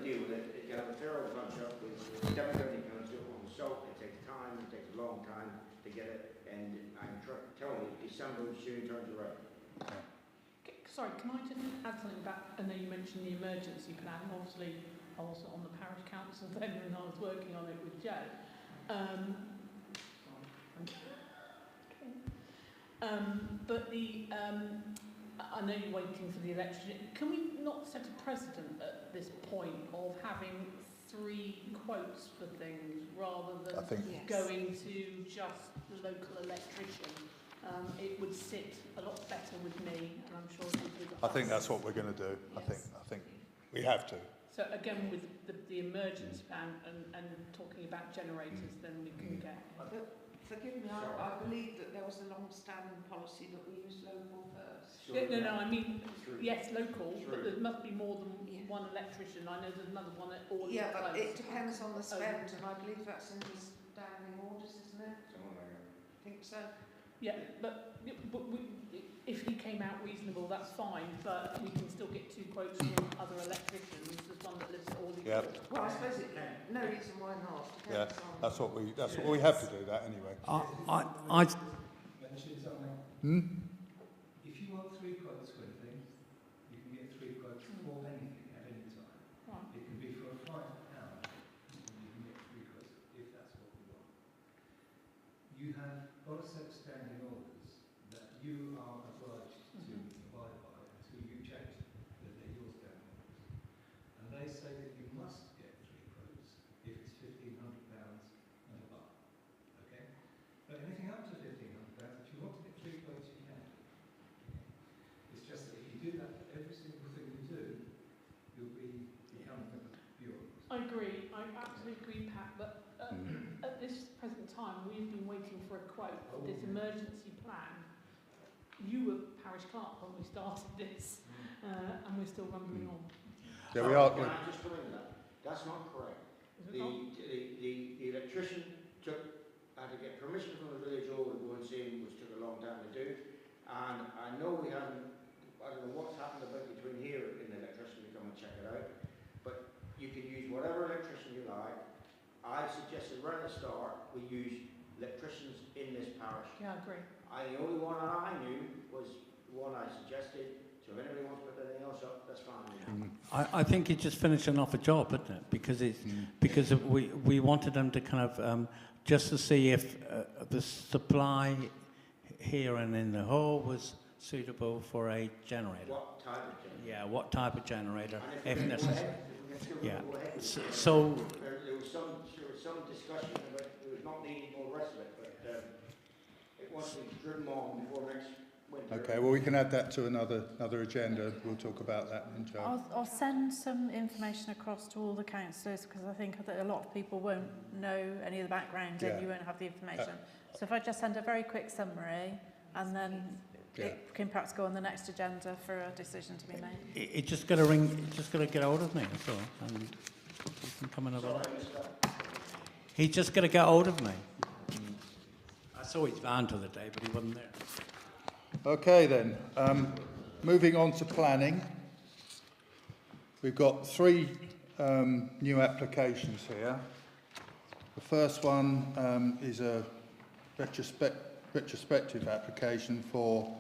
deal with it? You have a thorough bunch up with everything comes to on salt. It takes time. It takes a long time to get it. And I'm telling you, December soon turns around. Sorry, can I just add something back? I know you mentioned the emergency plan. Obviously, I was on the parish council then when I was working on it with Joe. But I know you're waiting for the election. Can we not set a precedent at this point of having 3 quotes for things rather than going to just the local electrician? It would sit a lot better with me, and I'm sure it would with us. I think that's what we're going to do. Yes. I think we have to. So again, with the emergency plan and talking about generators, then we can get. Forgive me, I believe that there was a long-standing policy that we use local first. No, I mean, yes, local, but there must be more than one electrician. I know there's another one at all. Yeah, but it depends on the spend, and I believe that's in the standing orders, isn't it? I think so. Yeah, but if he came out reasonable, that's fine, but we can still get 2 quotes from other electricians. There's one that lives at Orley. Yep. Well, I suppose no reason why not. Yeah, that's what we have to do that anyway. Mention something. If you want 3 quotes for anything, you can get 3 quotes for anything at any time. Right. It can be for a flight hour, and you can get 3 quotes if that's what you want. You have got a set of standing orders that you are obliged to abide by until you change them, that they're your standing orders. And they say that you must get 3 quotes if it's £1,500 and above. Okay? But anything up to £1,500, if you want to get 3 quotes, you can. It's just that if you do that for every single thing you do, you'll become bureaucrats. I agree. I absolutely agree, Pat. But at this present time, we've been waiting for a quote for this emergency plan. You were parish clerk when we started this, and we're still rumbling on. Yeah, we are. Can I just come in that? That's not correct. The electrician had to get permission from the village hall to go and see him, which took a long time to do. And I know we haven't, I don't know what's happened about between here and the electrician to come and check it out, but you can use whatever electrician you like. I suggested right at the start we use electricians in this parish. Yeah, I agree. The only one I knew was the one I suggested. So if anybody wants to put anything else up, that's fine. I think he's just finishing off a job, isn't it? Because we wanted him to kind of just to see if the supply here and in the hall was suitable for a generator. What type of generator? Yeah, what type of generator, if necessary. Yeah. So there was some discussion about it was not needing all the rest of it, but it wants to be driven on before next winter. Okay, well we can add that to another agenda. We'll talk about that in Joe. I'll send some information across to all the councillors because I think that a lot of people won't know any of the background and you won't have the information. So if I just send a very quick summary and then it can perhaps go on the next agenda for a decision to be made. It just got to ring. Just got to get hold of me. That's all. And you can come in about that. He just got to get hold of me. I saw his van the other day, but he wasn't there. Okay then. Moving on to planning. We've got 3 new applications here. The first one is a retrospective application for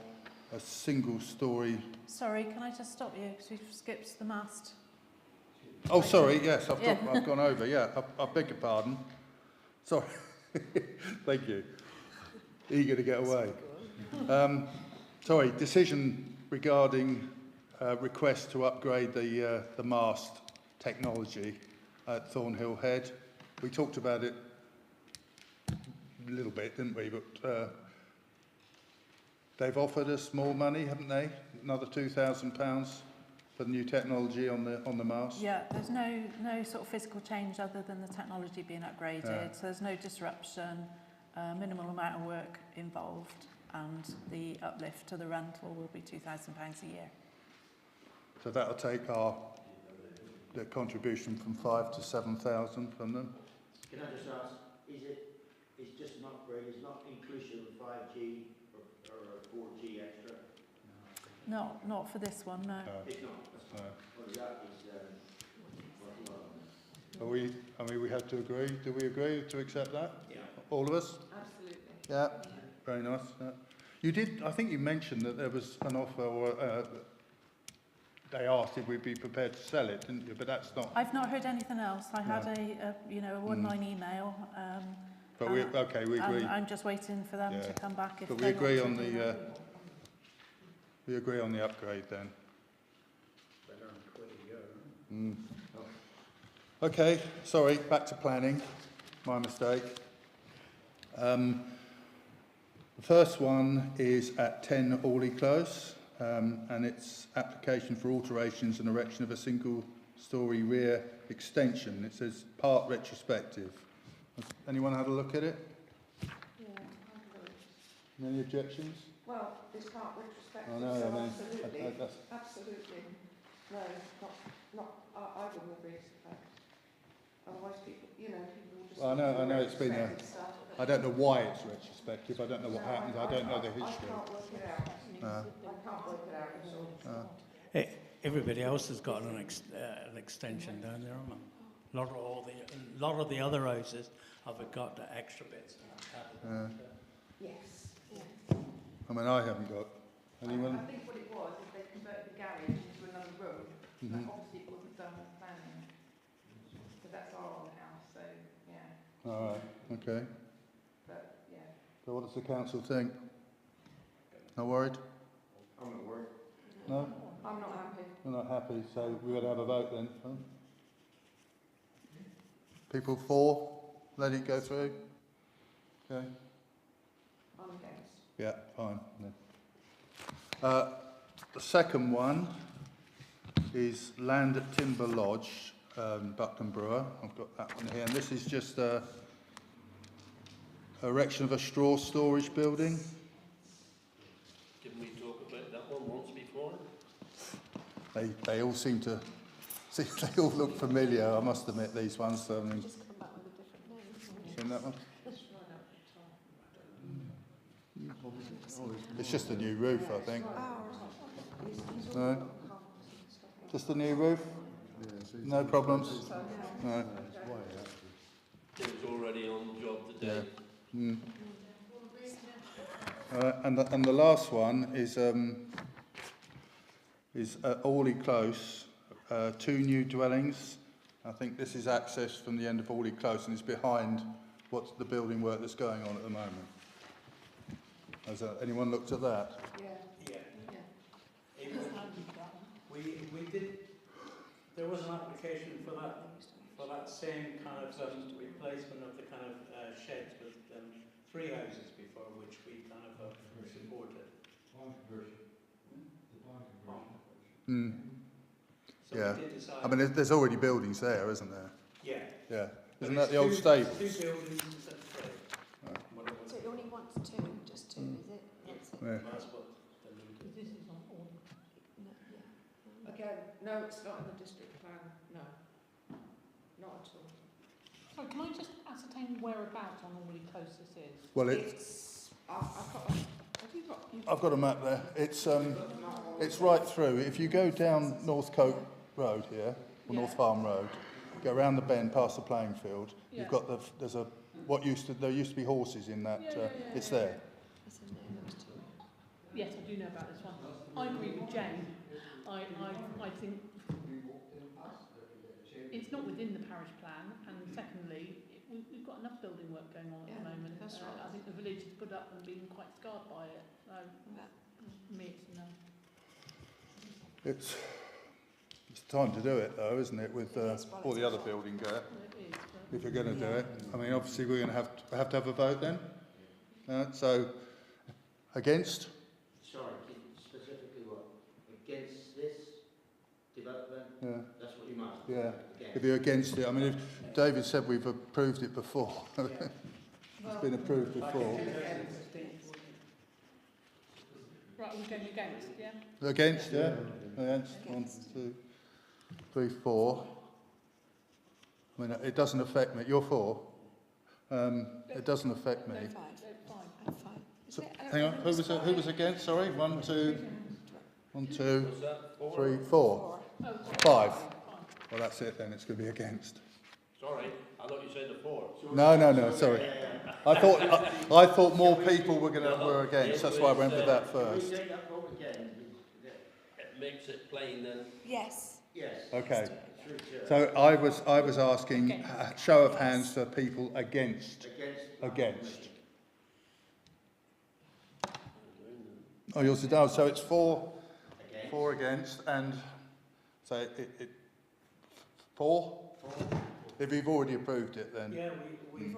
a single-storey. Sorry, can I just stop you because we've skipped the mast? Oh, sorry. Yes, I've gone over. Yeah, I beg your pardon. Sorry. Thank you. Eager to get away. Sorry. Decision regarding request to upgrade the mast technology at Thornhill Head. We talked about it a little bit, didn't we? But they've offered us more money, haven't they? Another £2,000 for the new technology on the mast. Yeah, there's no sort of physical change other than the technology being upgraded. Yeah. So there's no disruption, minimal amount of work involved, and the uplift to the rental will be £2,000 a year. So that'll take the contribution from 5,000 to 7,000 from them. Can I just ask, it's just an upgrade, it's not inclusive of 5G or 4G extra? Not for this one, no. It's not, that's fine. Well, that is, We have to agree. Do we agree to accept that? Yeah. All of us? Absolutely. Yeah. Very nice. Yeah. You did. I think you mentioned that there was an offer, or they asked if we'd be prepared to sell it, didn't you? But that's not. I've not heard anything else. I had a one-line email. But we agree. I'm just waiting for them to come back. But we agree on the. We agree on the upgrade then. Okay, sorry, back to planning. My mistake. The first one is at 10 Orley Close, and it's application for alterations and erection of a single-storey rear extension. It says part retrospective. Has anyone had a look at it? Yeah, Any objections? well, it's part retrospective, I know, so I mean, absolutely, absolutely. No, I wouldn't agree to that. Otherwise people, people just... Well, I know it's been a... retrospective stuff. I don't know why it's retrospective. I don't know what happens. I don't know the history. I can't work it out. I can't work it out at all. Everybody else has got an extension down there, haven't they? A lot of the other houses have got the extra bits. Yes. I mean, I haven't got. Anyone? I think what it was is they converted the garage into another room. But obviously it wasn't done with planning. So that's our old house, so yeah. All right, okay. But yeah. So what does the council think? Not worried? I'm not worried. No? I'm not happy. We're not happy, so we would have a vote then. Huh? People for? Let it go through? Okay. I'm against. Yeah, fine. The second one is land at Timber Lodge, Buckland Brewer. I've got that one here. And this is just erection of a straw storage building. Didn't we talk about that one once before? They all seem to... See, they all look familiar, I must admit, these ones. Just come back with a different name. Seen that one? It's just a new roof, I think. No? Just a new roof? No problems? No. It was already on the job today. And the last one is at Orley Close, 2 new dwellings. I think this is access from the end of Orley Close and it's behind what's the building work that's going on at the moment. Has anyone looked at that? Yeah. We did. There was an application for that same kind of replacement of the kind of sheds with 3 houses before, which we kind of supported. So Yeah. we did decide. I mean, there's already buildings there, isn't there? Yeah. Yeah. But Isn't that it's the old stables? 2 buildings instead of 3. So it only wants 2, just 2, is it? That's it. Yeah. That's what the This is on all. No, yeah. Again, no, it's not in the district plan. No. Not at all. So can I just ascertain whereabouts on Orley Close this is? Well, I've got a map there. It's right through. If you go down Northcote Road here, or North Farm Road, go around the bend past the playing field. You've got there used to be horses in that. It's there. Yes, I do know about this one. I agree with Jane. I think it's not within the parish plan, and secondly, we've got enough building work going on at the moment. That's right. I think the village has put up and been quite scarred by it. So, me, it's no. It's time to do it though, isn't it, with all the other building there, if you're going to do it. I mean, obviously we're going to have to have a vote then. So, against? Sorry, specifically what? Against this development? Yeah. That's what you meant? Yeah. Against. If you're against it, I mean, if David said we've approved it before. It's been approved before. Right, we're going against, yeah? Against, yeah? Against. 1, 2, 3, 4. I mean, it doesn't affect me. You're for? It doesn't affect me. I'm fine. So, hang on, who was against? Sorry, 1, 2, 3, 4. 5. Well, that's it then. It's going to be against. Sorry, I thought you said the 4. No. Sorry. I thought more people were against. That's why I went with that first. It makes it plain then. Yes. Yes. Okay. So I was asking show of hands for people against. Against. Oh, yours is so it's 4 against, and so it 4. If you've already approved it, then Yeah, we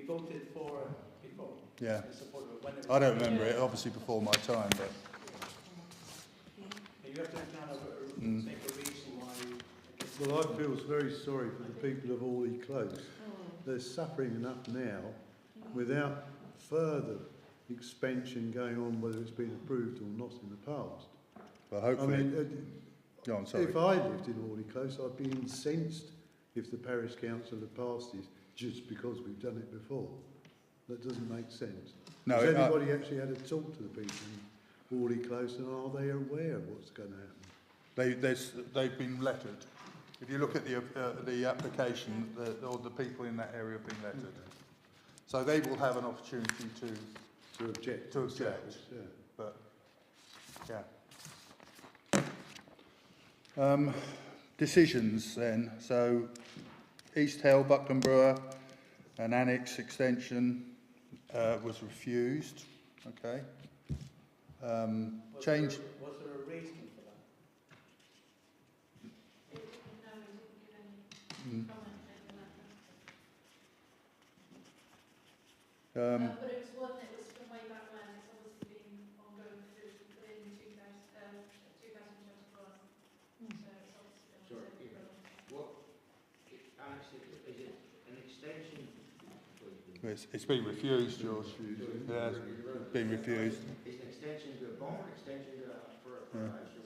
voted for before. yeah. When it was I don't remember it. Obviously before my time, but you have to kind of make a reason why. Well, I feel very sorry for the people of Hawley Close. They're suffering enough now without further expansion going on, whether it's been approved or not in the past. well, hopefully. I mean, Go on, sorry. if I lived in Hawley Close, I'd be incensed if the parish council had passed this just because we've done it before. That doesn't make sense. No, Has anybody actually had a talk to the people in Hawley Close, and are they aware of what's going to happen? They've been lettered. If you look at the application, all the people in that area have been lettered. So they will have an opportunity to object. Yeah. But yeah. Decisions then. So East Hill, Buckland Brewer, an annex extension was refused. Okay. Change. Was there a reason for that? But it was one that was from way back when. It's obviously been ongoing within 2024. So it's obviously Sorry, what annex is it? An extension? It's been refused, George. Yeah, it's been refused. Is an extension to a barn, extension to a house or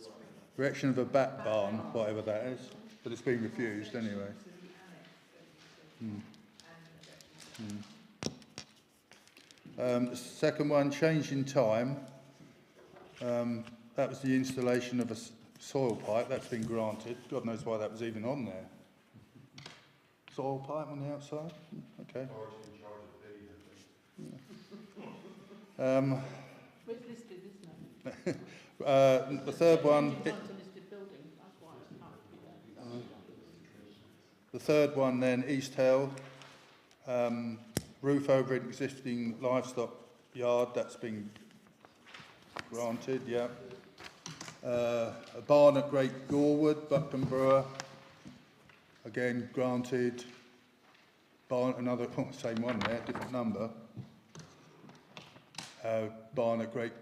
what? Erection of a bat barn, whatever that is, but it's been refused anyway. The second one, change in time. That was the installation of a soil pipe. That's been granted. God knows why that was even on there. Soil pipe on the outside? Okay. It's listed, isn't it? The third one. It's a listed building, that's why it's not be there. The third one then, East Hill. Roof over an existing livestock yard, that's been granted, yeah. A barn at Great Gorewood, Buckland Brewer, again granted. Barn, another, same one there, different number. Barn at Great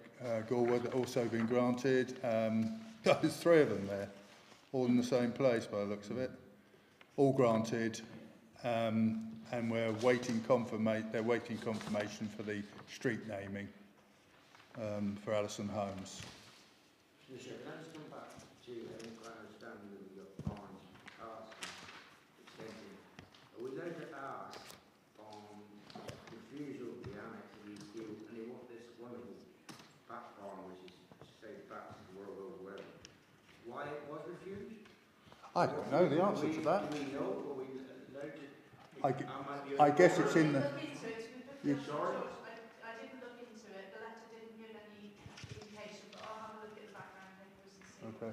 Gorewood, also been granted. There's 3 of them there, all in the same place by the looks of it. All granted. And we're waiting they're waiting confirmation for the street naming for Allison Homes. Commissioner, can I just come back to understanding that we've got barns, cars, extension. Are we going to ask on refusal of the annex of these deals, and they want this wonderful back barn, which is, say, back to the world over whatever, why it was refused? I don't know the answer to that. Do we know, or we allowed to? I guess it's in the. Sorry? I didn't look into it. The letter didn't give any indication, but I'll have a look at the background papers and see. Okay.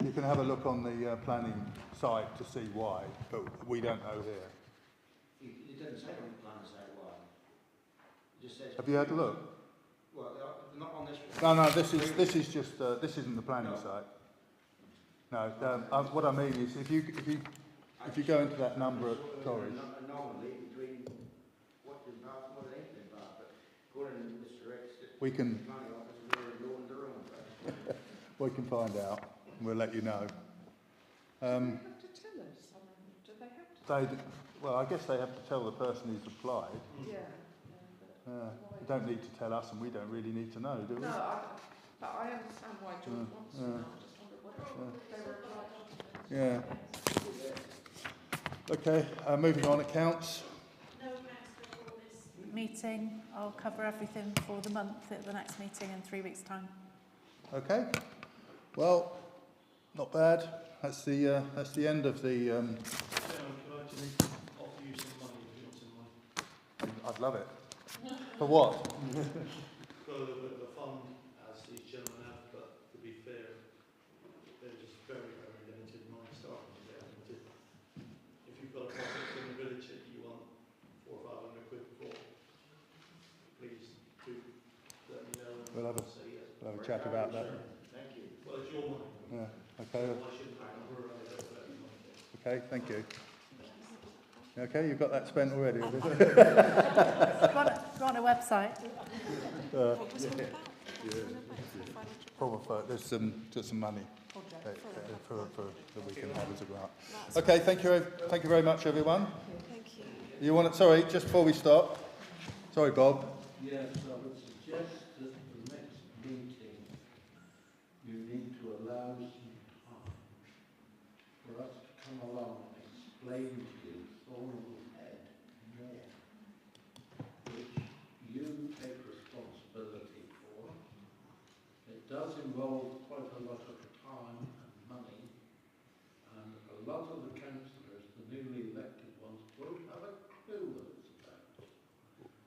You can have a look on the planning site to see why, but we don't know here. It doesn't say on the plan site why. It just says. Have you had a look? Well, not on this one. No, this is just this isn't the planning site. No, what I mean is if you go into that number of Tories. Anomaly between what you've got and what ain't been bought, but according to Mr. X, We can- money office, we're going their own way. We can find out. We'll let you know. Do they have to tell us? I mean, do they have to? Well, I guess they have to tell the person who's applied. Yeah. They don't need to tell us, and we don't really need to know, do we? No, but I understand why George wants to know. I just wondered whether they were applied. Yeah. Okay, moving on, accounts. No councillor for this. Meeting, I'll cover everything for the month at the next meeting in 3 weeks' time. Okay. Well, not bad. That's the end of the. Chairman, could I just offer you some money if you want some money? I'd love it. For what? Got a little bit of a fund, as these gentlemen have, but to be fair, they're just very, very limited. Mine starting to get limited. If you've got a project in the village that you want 400 or 500 quid for, please do let me know. We'll have a chat about that. Thank you. Well, it's your money. Yeah. Okay. So I shouldn't have a number around it, but you want it. Okay. Thank you. Okay, you've got that spent already, have you? Go on a website. There's some money for that we can have as a grant. Okay, thank you very much, everyone. Thank you. You want to? Sorry, just before we stop. Sorry, Bob. Yes, I would suggest that the next meeting you need to allow some time for us to come along and explain to you Thornhill Head more, which you take responsibility for. It does involve quite a lot of time and money, and a lot of the councillors, the newly elected ones, won't have a clue what it's about.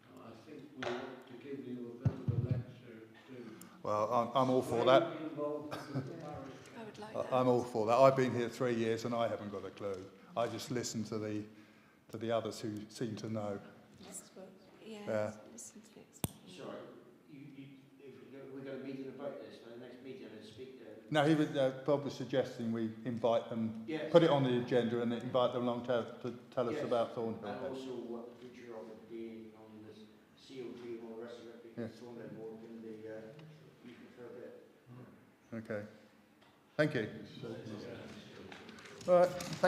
And I think we ought to give you a bit of a lecture too. Well, I'm all for that. I would like that. I'm all for that. I've been here 3 years and I haven't got a clue. I just listen to the others who seem to know. Yeah. Listen to next. Sorry, we've got a meeting about this for the next meeting and speak to. No, Bob was suggesting we invite them, Yes. put it on the agenda and invite them along to tell us Yes. about Thornhill. And also what the future of it being on this CO2 and all the rest of it, because Thornhill more can be used for a bit. Okay. Thank you. All right. Thank